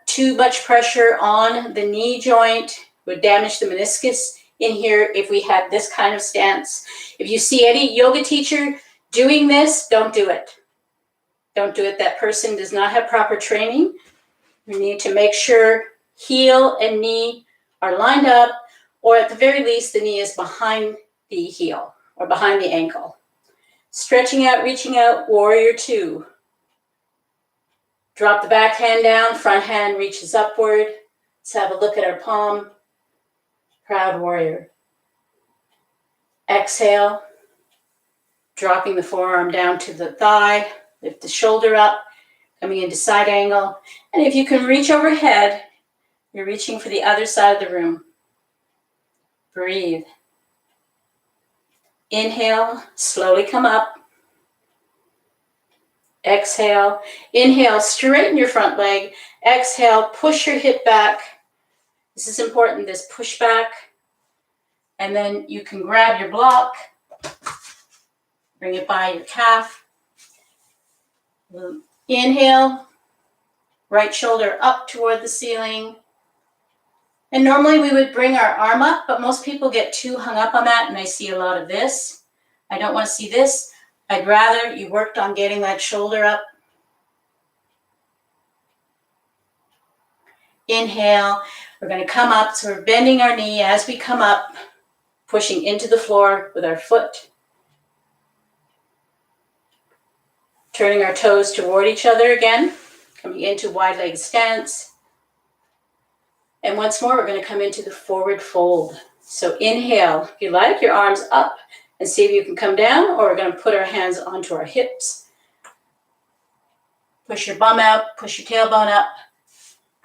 too much pressure on the knee joint. It would damage the meniscus in here if we had this kind of stance. If you see any yoga teacher doing this, don't do it. Don't do it. That person does not have proper training. We need to make sure heel and knee are lined up, or at the very least, the knee is behind the heel or behind the ankle. Stretching out, reaching out, warrior two. Drop the back hand down, front hand reaches upward. Let's have a look at our palm. Proud warrior. Exhale, dropping the forearm down to the thigh, lift the shoulder up, coming into side angle. And if you can reach overhead, you're reaching for the other side of the room. Breathe. Inhale, slowly come up. Exhale. Inhale, straighten your front leg. Exhale, push your hip back. This is important, this push back. And then you can grab your block, bring it by your calf. Inhale, right shoulder up toward the ceiling. And normally we would bring our arm up, but most people get too hung up on that, and I see a lot of this. I don't want to see this. I'd rather you worked on getting that shoulder up. Inhale, we're going to come up, so we're bending our knee as we come up, pushing into the floor with our foot. Turning our toes toward each other again, coming into wide leg stance. And once more, we're going to come into the forward fold. So inhale, if you like, your arms up and see if you can come down, or we're going to put our hands onto our hips. Push your bum out, push your tailbone up,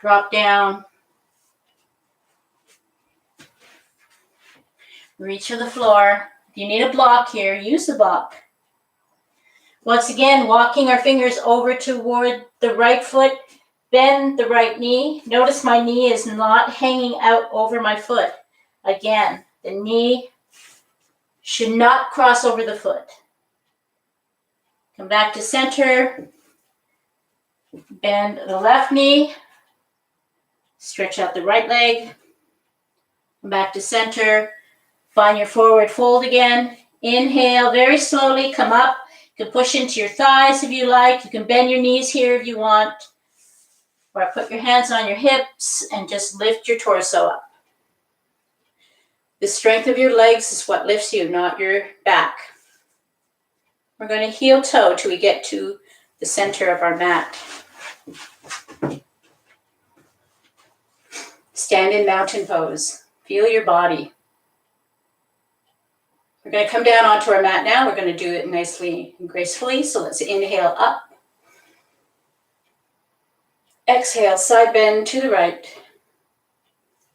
drop down. Reach for the floor. If you need a block here, use the block. Once again, walking our fingers over toward the right foot. Bend the right knee. Notice my knee is not hanging out over my foot. Again, the knee should not cross over the foot. Come back to center. Bend the left knee. Stretch out the right leg. Come back to center. Find your forward fold again. Inhale very slowly. Come up. You can push into your thighs if you like. You can bend your knees here if you want. Or put your hands on your hips and just lift your torso up. The strength of your legs is what lifts you, not your back. We're going to heel toe till we get to the center of our mat. Stand in mountain pose. Feel your body. We're going to come down onto our mat now. We're going to do it nicely and gracefully. So let's inhale up. Exhale, side bend to the right.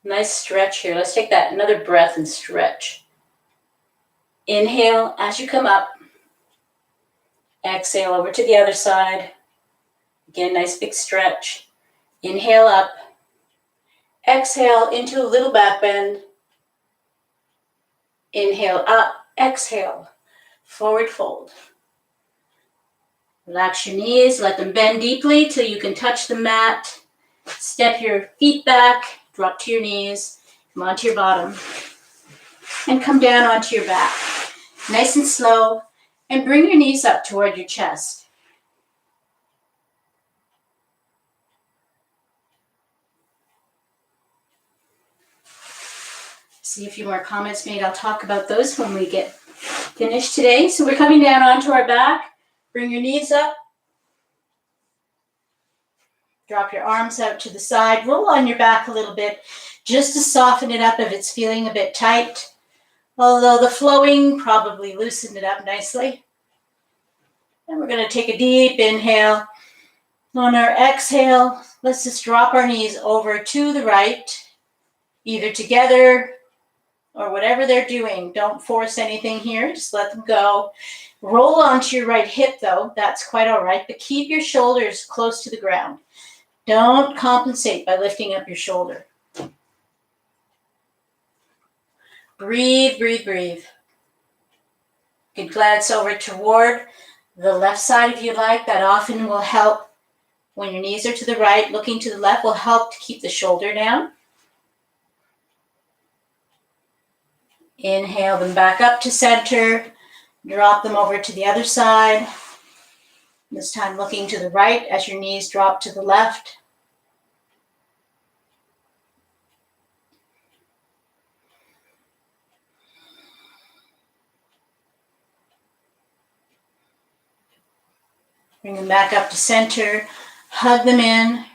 Nice stretch here. Let's take that another breath and stretch. Inhale as you come up. Exhale over to the other side. Again, nice big stretch. Inhale up. Exhale into a little back bend. Inhale up. Exhale. Forward fold. Relax your knees, let them bend deeply till you can touch the mat. Step your feet back, drop to your knees, come onto your bottom, and come down onto your back. Nice and slow, and bring your knees up toward your chest. See a few more comments made. I'll talk about those when we get finished today. So we're coming down onto our back. Bring your knees up. Drop your arms out to the side. Roll on your back a little bit just to soften it up if it's feeling a bit tight. Although the flowing probably loosened it up nicely. And we're going to take a deep inhale. On our exhale, let's just drop our knees over to the right, either together or whatever they're doing. Don't force anything here. Just let them go. Roll onto your right hip, though. That's quite all right. But keep your shoulders close to the ground. Don't compensate by lifting up your shoulder. Breathe, breathe, breathe. You can glance over toward the left side if you like. That often will help. When your knees are to the right, looking to the left will help to keep the shoulder down. Inhale them back up to center. Drop them over to the other side. This time looking to the right as your knees drop to the left. Bring them back up to center. Hug them in.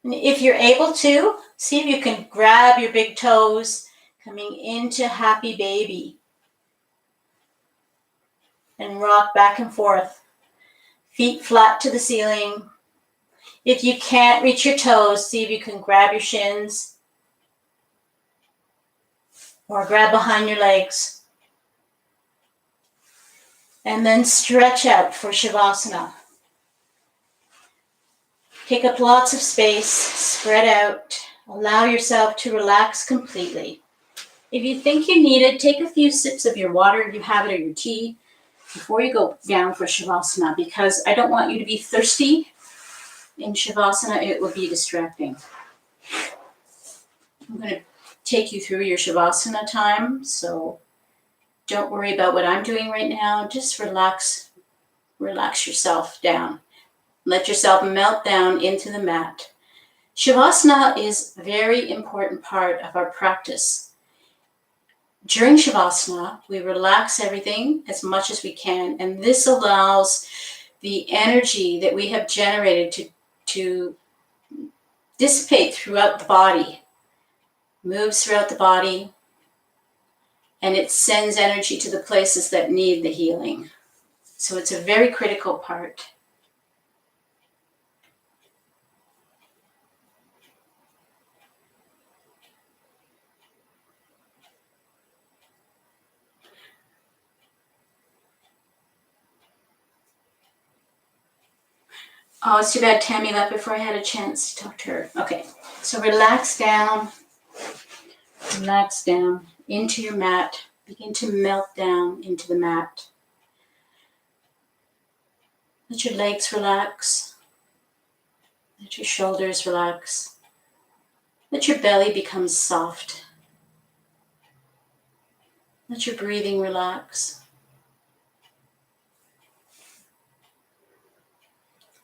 And if you're able to, see if you can grab your big toes coming into happy baby. And rock back and forth. Feet flat to the ceiling. If you can't reach your toes, see if you can grab your shins or grab behind your legs. And then stretch out for Shavasana. Take up lots of space, spread out. Allow yourself to relax completely. If you think you need it, take a few sips of your water if you have it or your tea before you go down for Shavasana, because I don't want you to be thirsty in Shavasana. It will be distracting. I'm going to take you through your Shavasana time, so don't worry about what I'm doing right now. Just relax yourself down. Let yourself melt down into the mat. Shavasana is a very important part of our practice. During Shavasana, we relax everything as much as we can, and this allows the energy that we have generated to dissipate throughout the body, moves throughout the body, and it sends energy to the places that need the healing. So it's a very critical part. Oh, it's too bad Tammy left before I had a chance to talk to her. Okay, so relax down into your mat. Begin to melt down into the mat. Let your legs relax. Let your shoulders relax. Let your belly become soft. Let your breathing relax.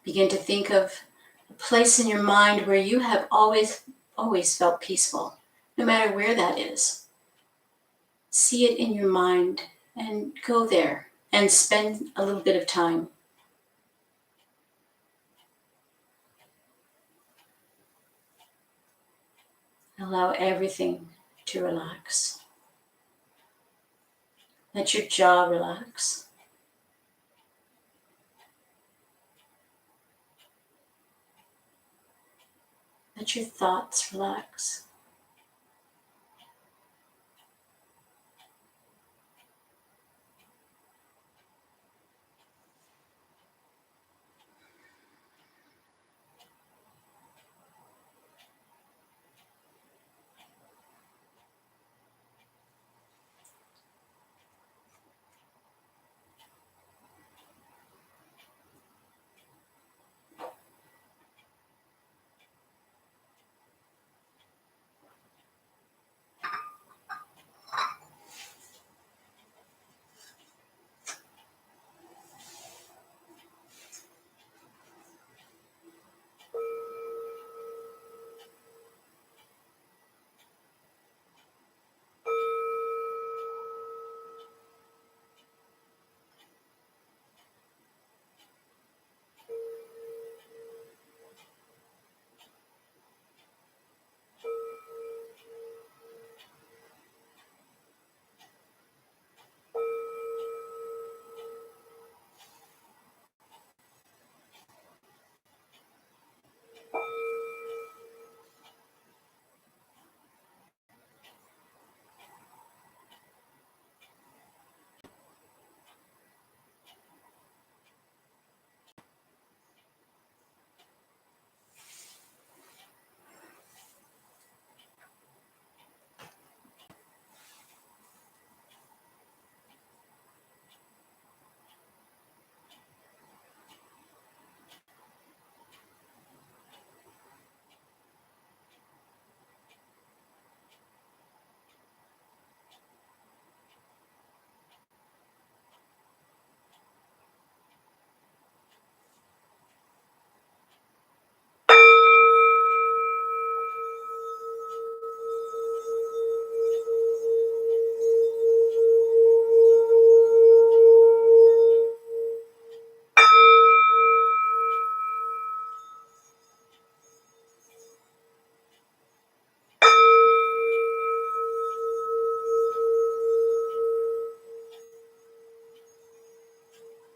Begin to think of a place in your mind where you have always felt peaceful, no matter where that is. See it in your mind and go there and spend a little bit of time. Allow everything to relax. Let your jaw relax. Let your thoughts relax.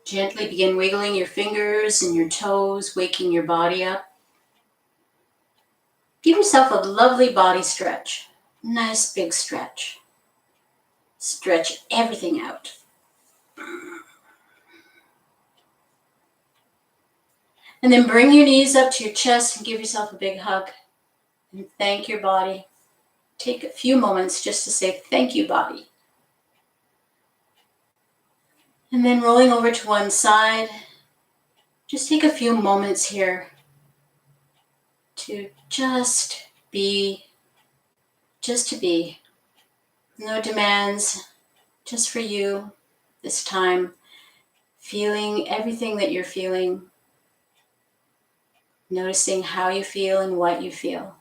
Gently begin wiggling your fingers and your toes, waking your body up. Give yourself a lovely body stretch. Nice big stretch. Stretch everything out. And then bring your knees up to your chest and give yourself a big hug. And thank your body. Take a few moments just to say thank you, body. And then rolling over to one side, just take a few moments here to just be, just to be. No demands, just for you this time. Feeling everything that you're feeling. Noticing how you feel and what you feel.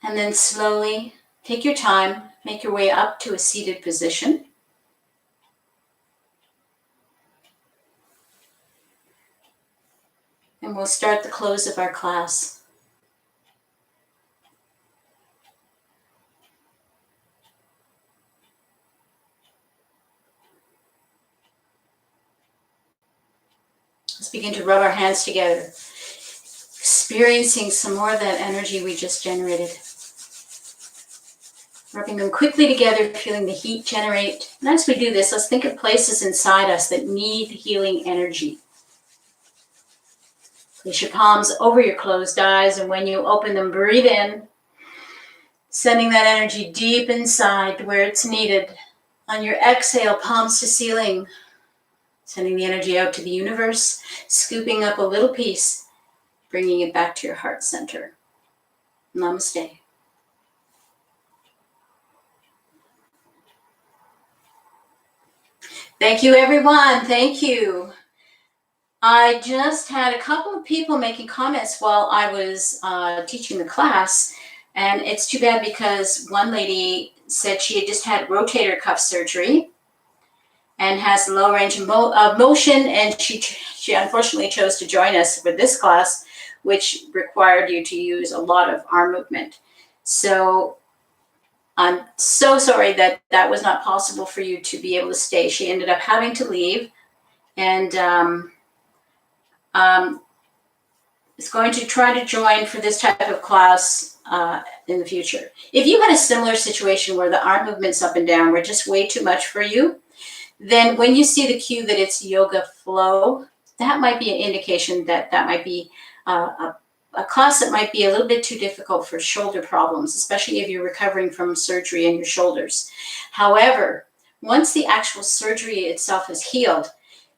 And then slowly take your time, make your way up to a seated position. And we'll start the close of our class. Let's begin to rub our hands together, experiencing some more of that energy we just generated. Rubbing them quickly together, feeling the heat generate. And as we do this, let's think of places inside us that need healing energy. Place your palms over your closed eyes, and when you open them, breathe in, sending that energy deep inside where it's needed. On your exhale, palms to ceiling, sending the energy out to the universe, scooping up a little piece, bringing it back to your heart center. Namaste. Thank you, everyone. Thank you. I just had a couple of people making comments while I was teaching the class, and it's too bad because one lady said she had just had rotator cuff surgery and has low range of motion, and she unfortunately chose to join us for this class, which required you to use a lot of arm movement. So I'm so sorry that that was not possible for you to be able to stay. She ended up having to leave, and is going to try to join for this type of class in the future. If you had a similar situation where the arm movements up and down were just way too much for you, then when you see the cue that it's yoga flow, that might be an indication that that might be a class that might be a little bit too difficult for shoulder problems, especially if you're recovering from surgery in your shoulders. However, once the actual surgery itself is healed,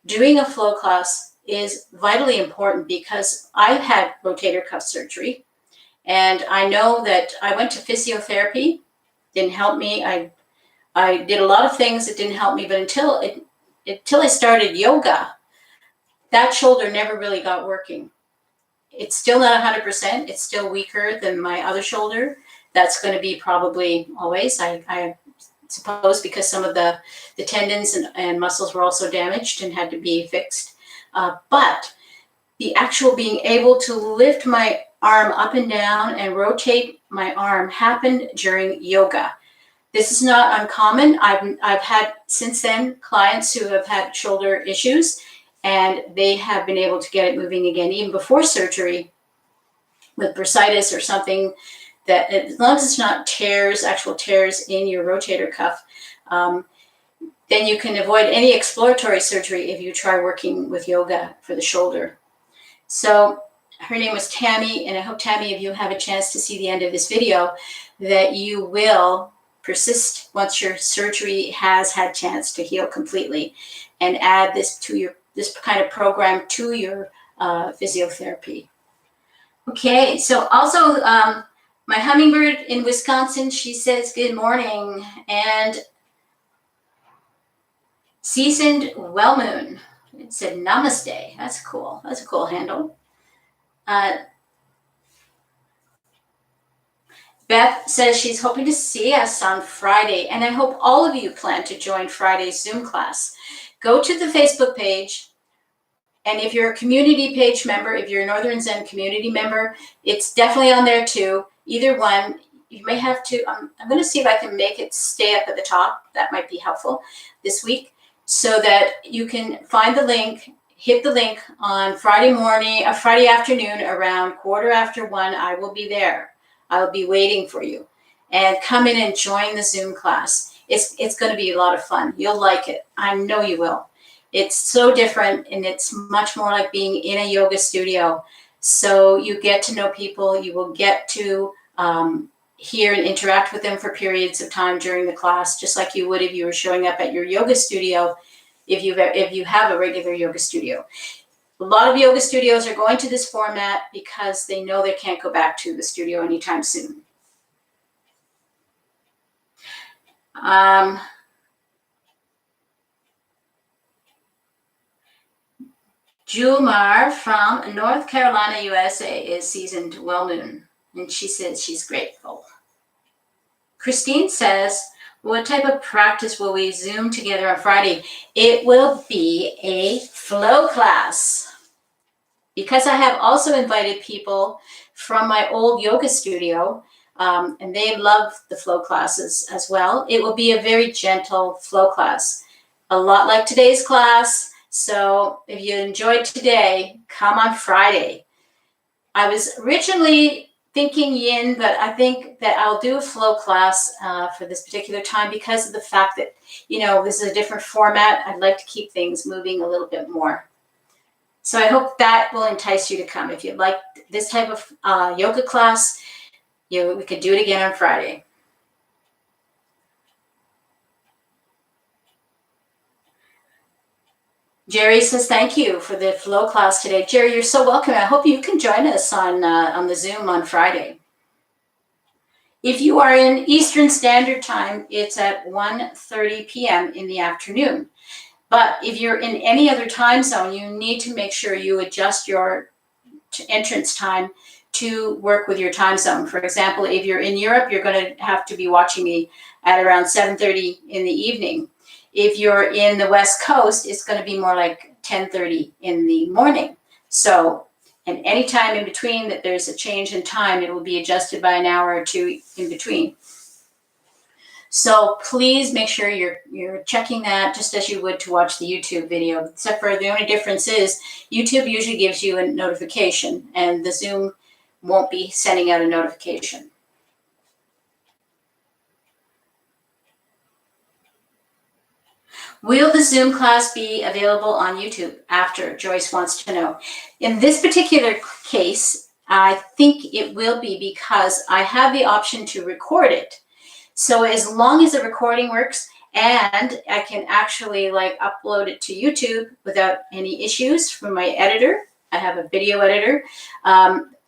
doing a flow class is vitally important because I've had rotator cuff surgery, and I know that I went to physiotherapy, didn't help me. I did a lot of things that didn't help me, but until I started yoga, that shoulder never really got working. It's still not 100%. It's still weaker than my other shoulder. That's going to be probably always, I suppose, because some of the tendons and muscles were also damaged and had to be fixed. But the actual being able to lift my arm up and down and rotate my arm happened during yoga. This is not uncommon. I've had since then clients who have had shoulder issues, and they have been able to get it moving again, even before surgery, with bursitis or something, that as long as it's not tears, actual tears in your rotator cuff, then you can avoid any exploratory surgery if you try working with yoga for the shoulder. So her name was Tammy, and I hope, Tammy, if you have a chance to see the end of this video, that you will persist once your surgery has had chance to heal completely, and add this to this kind of program to your physiotherapy. Okay, so also my hummingbird in Wisconsin, she says good morning, and seasoned well moon. It said namaste. That's cool. That's a cool handle. Beth says she's hoping to see us on Friday, and I hope all of you plan to join Friday's Zoom class. Go to the Facebook page, and if you're a community page member, if you're a Northern Zen community member, it's definitely on there too. Either one. You may have to, I'm going to see if I can make it stay up at the top. That might be helpful this week. so that you can find the link, hit the link on Friday morning, Friday afternoon around 1:15. I will be there. I will be waiting for you. And come in and join the Zoom class. It's going to be a lot of fun. You'll like it. I know you will. It's so different, and it's much more like being in a yoga studio. So you get to know people. You will get to hear and interact with them for periods of time during the class, just like you would if you were showing up at your yoga studio, if you have a regular yoga studio. A lot of yoga studios are going to this format because they know they can't go back to the studio anytime soon. Jumar from North Carolina, USA is seasoned well known, and she says she's grateful. Christine says, what type of practice will we Zoom together on Friday? It will be a flow class. Because I have also invited people from my old yoga studio, and they love the flow classes as well. It will be a very gentle flow class, a lot like today's class. So if you enjoyed today, come on Friday. I was originally thinking yin, but I think that I'll do a flow class for this particular time because of the fact that, this is a different format. I'd like to keep things moving a little bit more. So I hope that will entice you to come. If you'd like this type of yoga class, we could do it again on Friday. Jerry says, thank you for the flow class today. Jerry, you're so welcome. I hope you can join us on the Zoom on Friday. If you are in Eastern Standard Time, it's at 1:30 p.m. in the afternoon. But if you're in any other time zone, you need to make sure you adjust your entrance time to work with your time zone. For example, if you're in Europe, you're going to have to be watching me at around 7:30 in the evening. If you're in the West Coast, it's going to be more like 10:30 in the morning. So, and any time in between that there's a change in time, it will be adjusted by an hour or two in between. So please make sure you're checking that just as you would to watch the YouTube video, except for the only difference is YouTube usually gives you a notification and the Zoom won't be sending out a notification. Will the Zoom class be available on YouTube after? Joyce wants to know. In this particular case, I think it will be because I have the option to record it. So as long as the recording works and I can actually upload it to YouTube without any issues from my editor, I have a video editor,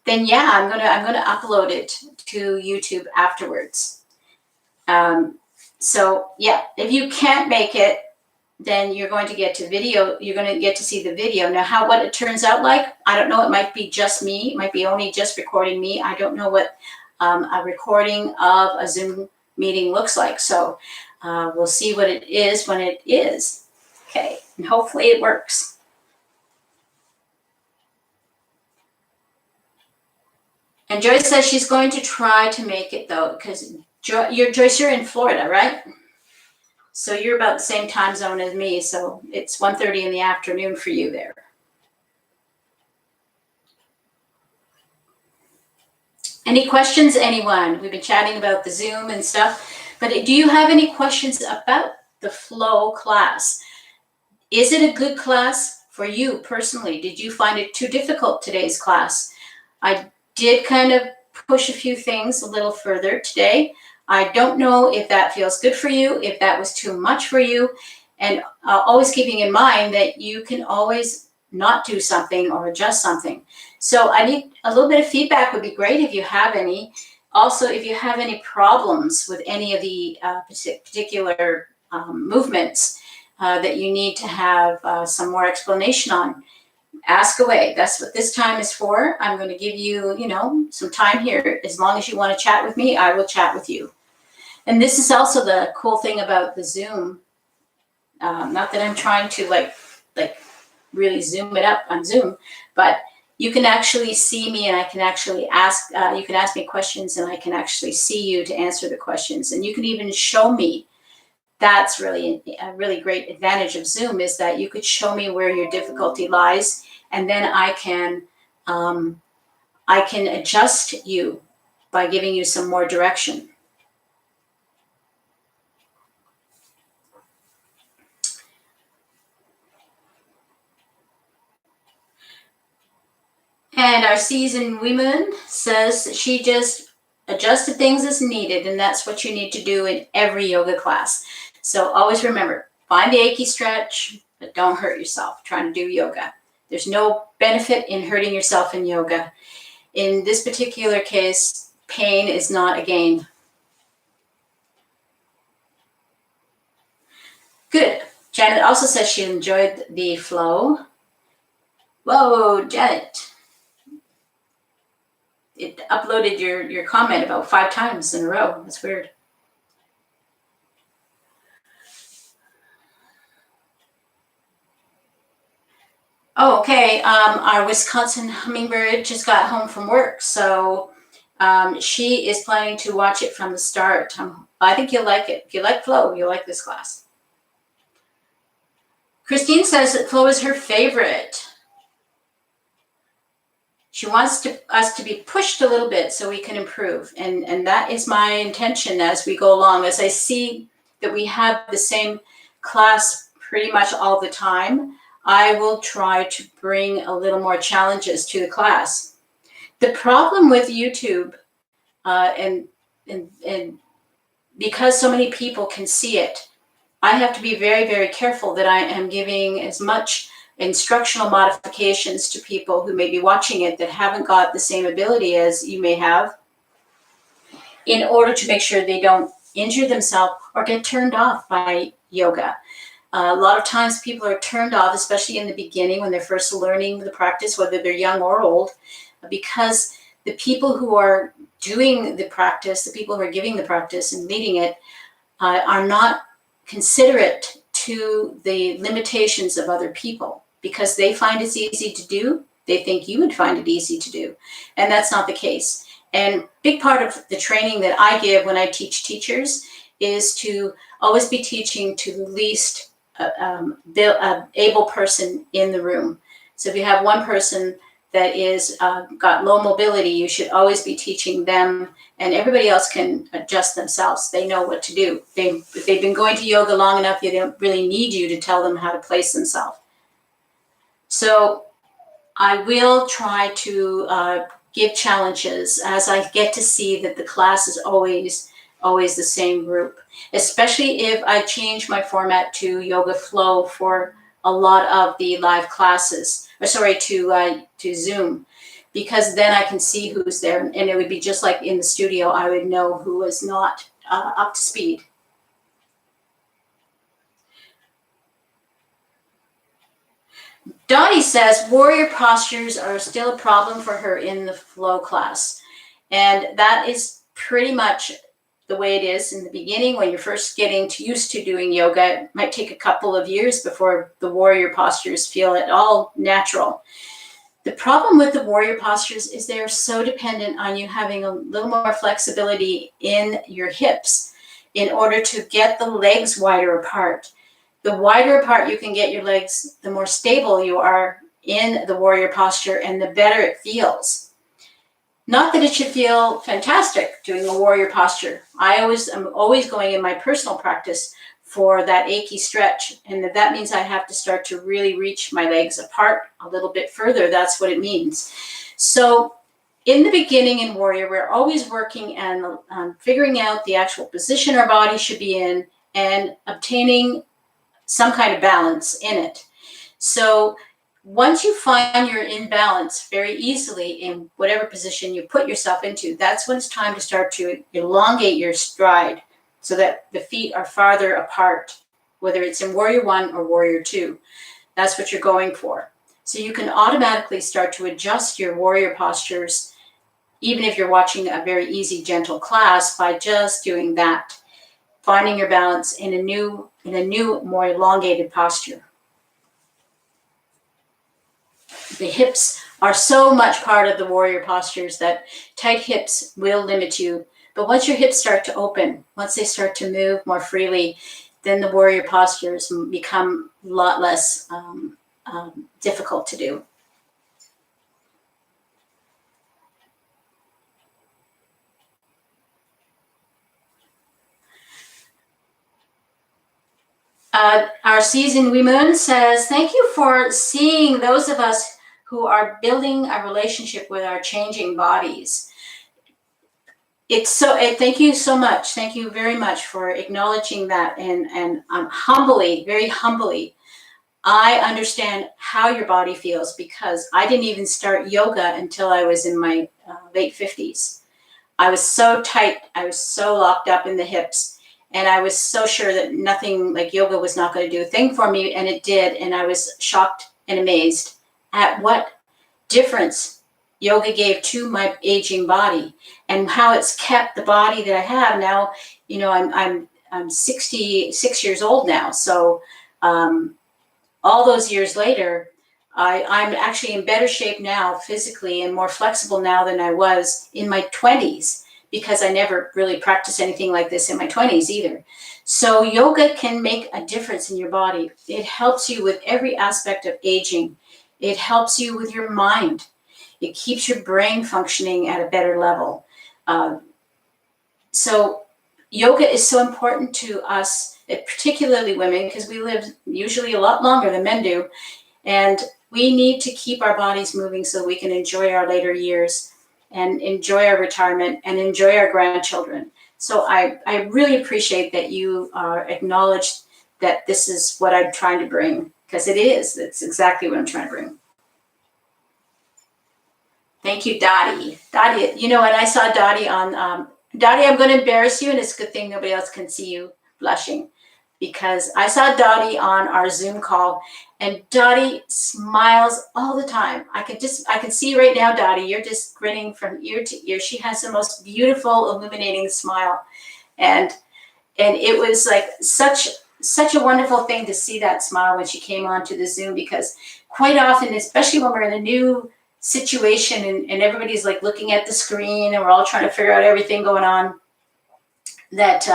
then yeah, I'm gonna upload it to YouTube afterwards. So yeah, if you can't make it, then you're going to get to video. You're going to get to see the video. Now, what it turns out like, I don't know. It might be just me. It might be only just recording me. I don't know what a recording of a Zoom meeting looks like. So we'll see what it is when it is. Okay, and hopefully it works. And Joyce says she's going to try to make it though, because Joyce, you're in Florida, right? So you're about the same time zone as me, so it's 1:30 in the afternoon for you there. Any questions, anyone? We've been chatting about the Zoom and stuff, but do you have any questions about the flow class? Is it a good class for you personally? Did you find it too difficult, today's class? I did kind of push a few things a little further today. I don't know if that feels good for you, if that was too much for you, and always keeping in mind that you can always not do something or adjust something. So I need a little bit of feedback would be great if you have any. Also, if you have any problems with any of the particular movements that you need to have some more explanation on, ask away. That's what this time is for. I'm going to give you, some time here. As long as you want to chat with me, I will chat with you. And this is also the cool thing about the Zoom. Not that I'm trying to like really zoom it up on Zoom, but you can actually see me and I can actually ask, you can ask me questions and I can actually see you to answer the questions. And you can even show me that's really a really great advantage of Zoom, is that you could show me where your difficulty lies, and then I can adjust you by giving you some more direction. And our seasoned woman says she just adjusted things as needed, and that's what you need to do in every yoga class. So always remember, find the achy stretch, but don't hurt yourself trying to do yoga. There's no benefit in hurting yourself in yoga. In this particular case, pain is not a gain. Good. Janet also says she enjoyed the flow. Whoa, Janet. It uploaded your comment about 5 times in a row. That's weird. Oh, okay. Our Wisconsin hummingbird just got home from work, so she is planning to watch it from the start. I think you'll like it. If you like flow, you'll like this class. Christine says that flow is her favorite. She wants us to be pushed a little bit so we can improve, and that is my intention as we go along. As I see that we have the same class pretty much all the time, I will try to bring a little more challenges to the class. The problem with YouTube, and because so many people can see it, I have to be very, very careful that I am giving as much instructional modifications to people who may be watching it that haven't got the same ability as you may have, in order to make sure they don't injure themselves or get turned off by yoga. A lot of times people are turned off, especially in the beginning when they're first learning the practice, whether they're young or old, because the people who are doing the practice, the people who are giving the practice and leading it, are not considerate to the limitations of other people, because they find it's easy to do. They think you would find it easy to do, and that's not the case. And big part of the training that I give when I teach teachers is to always be teaching to the least able person in the room. So if you have one person that is got low mobility, you should always be teaching them, and everybody else can adjust themselves. They know what to do. If they've been going to yoga long enough, they don't really need you to tell them how to place themselves. So I will try to give challenges as I get to see that the class is always the same group, especially if I change my format to yoga flow for a lot of the live classes, to Zoom, because then I can see who's there, and it would be just like in the studio. I would know who was not up to speed. Dottie says warrior postures are still a problem for her in the flow class, and that is pretty much the way it is in the beginning. When you're first getting used to doing yoga, it might take a couple of years before the warrior postures feel at all natural. The problem with the warrior postures is they're so dependent on you having a little more flexibility in your hips in order to get the legs wider apart. The wider apart you can get your legs, the more stable you are in the warrior posture, and the better it feels. Not that it should feel fantastic doing a warrior posture. I'm always going in my personal practice for that achy stretch, and that means I have to start to really reach my legs apart a little bit further. That's what it means. So in the beginning in warrior, we're always working and figuring out the actual position our body should be in and obtaining some kind of balance in it. So once you find you're in balance very easily in whatever position you put yourself into, that's when it's time to start to elongate your stride so that the feet are farther apart, whether it's in warrior 1 or warrior 2. That's what you're going for. So you can automatically start to adjust your warrior postures, even if you're watching a very easy, gentle class, by just doing that, finding your balance in a new, more elongated posture. The hips are so much part of the warrior postures that tight hips will limit you. But once your hips start to open, once they start to move more freely, then the warrior postures become a lot less difficult to do. Our season we moon says, thank you for seeing those of us who are building a relationship with our changing bodies. Thank you so much. Thank you very much for acknowledging that. And humbly, very humbly, I understand how your body feels, because I didn't even start yoga until I was in my late 50s. I was so tight. I was so locked up in the hips. And I was so sure that nothing like yoga was not going to do a thing for me. And it did. And I was shocked and amazed at what difference yoga gave to my aging body, and how it's kept the body that I have now. You know, I'm 66 years old now. So all those years later, I'm actually in better shape now physically, and more flexible now than I was in my 20s, because I never really practiced anything like this in my 20s either. So yoga can make a difference in your body. It helps you with every aspect of aging. It helps you with your mind. It keeps your brain functioning at a better level. So yoga is so important to us, particularly women, because we live usually a lot longer than men do. And we need to keep our bodies moving so we can enjoy our later years and enjoy our retirement and enjoy our grandchildren. So I really appreciate that you acknowledged that this is what I'm trying to bring, because it is. It's exactly what I'm trying to bring. Thank you, Dottie. Dottie, you know, when I saw Dottie on, Dottie, I'm going to embarrass you, and it's a good thing nobody else can see you blushing, because I saw Dottie on our Zoom call, and Dottie smiles all the time. I can see right now, Dottie, you're just grinning from ear to ear. She has the most beautiful, illuminating smile. And it was like such a wonderful thing to see that smile when she came onto the Zoom, because quite often, especially when we're in a new situation and everybody's like looking at the screen and we're all trying to figure out everything going on, that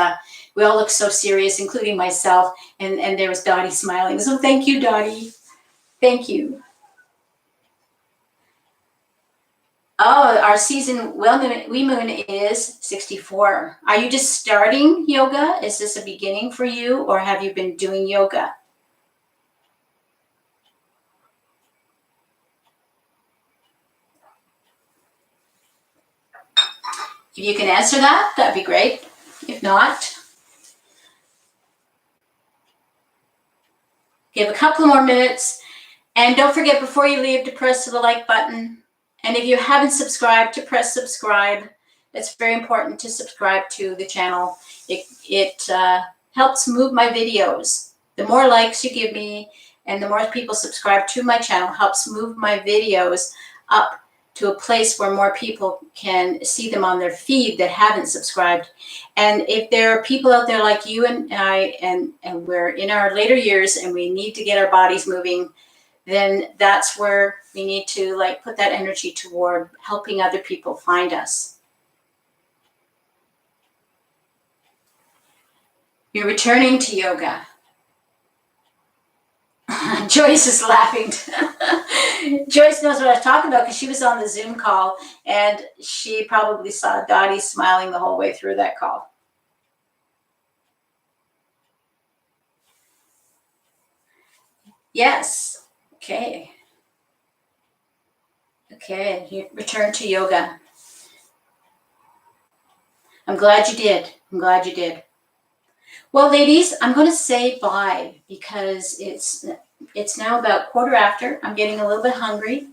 we all look so serious, including myself, and there was Dottie smiling. So thank you, Dottie. Thank you. Oh, our season we moon is 64. Are you just starting yoga? Is this a beginning for you, or have you been doing yoga? If you can answer that, that'd be great. If not, give a couple more minutes. And don't forget, before you leave, to press the like button. And if you haven't subscribed, to press subscribe. It's very important to subscribe to the channel. It helps move my videos. The more likes you give me and the more people subscribe to my channel, helps move my videos up to a place where more people can see them on their feed that haven't subscribed. And if there are people out there like you and I, and we're in our later years and we need to get our bodies moving, then that's where we need to like put that energy toward helping other people find us. You're returning to yoga. Joyce is laughing. Joyce knows what I was talking about, because she was on the Zoom call and she probably saw Dottie smiling the whole way through that call. Yes. Okay. Okay, you return to yoga. I'm glad you did. I'm glad you did. Well, ladies, I'm going to say bye, because it's now about 1:15. I'm getting a little bit hungry.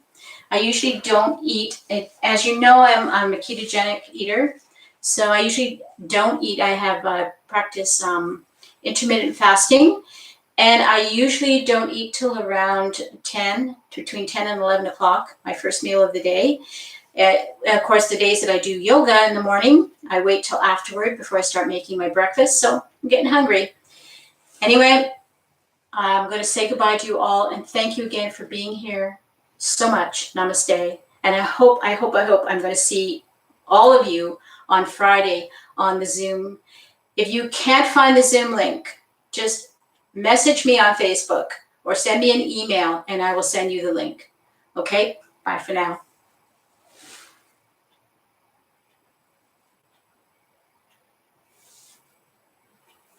I usually don't eat. As you know, I'm a ketogenic eater, so I usually don't eat. I have practice intermittent fasting, and I usually don't eat till around between 10 and 11 o'clock, my first meal of the day. Of course, the days that I do yoga in the morning, I wait till afterward before I start making my breakfast. So I'm getting hungry. Anyway, I'm going to say goodbye to you all, and thank you again for being here so much. Namaste. And I hope I'm going to see all of you on Friday on the Zoom. If you can't find the Zoom link, just message me on Facebook or send me an email and I will send you the link. Okay, bye for now.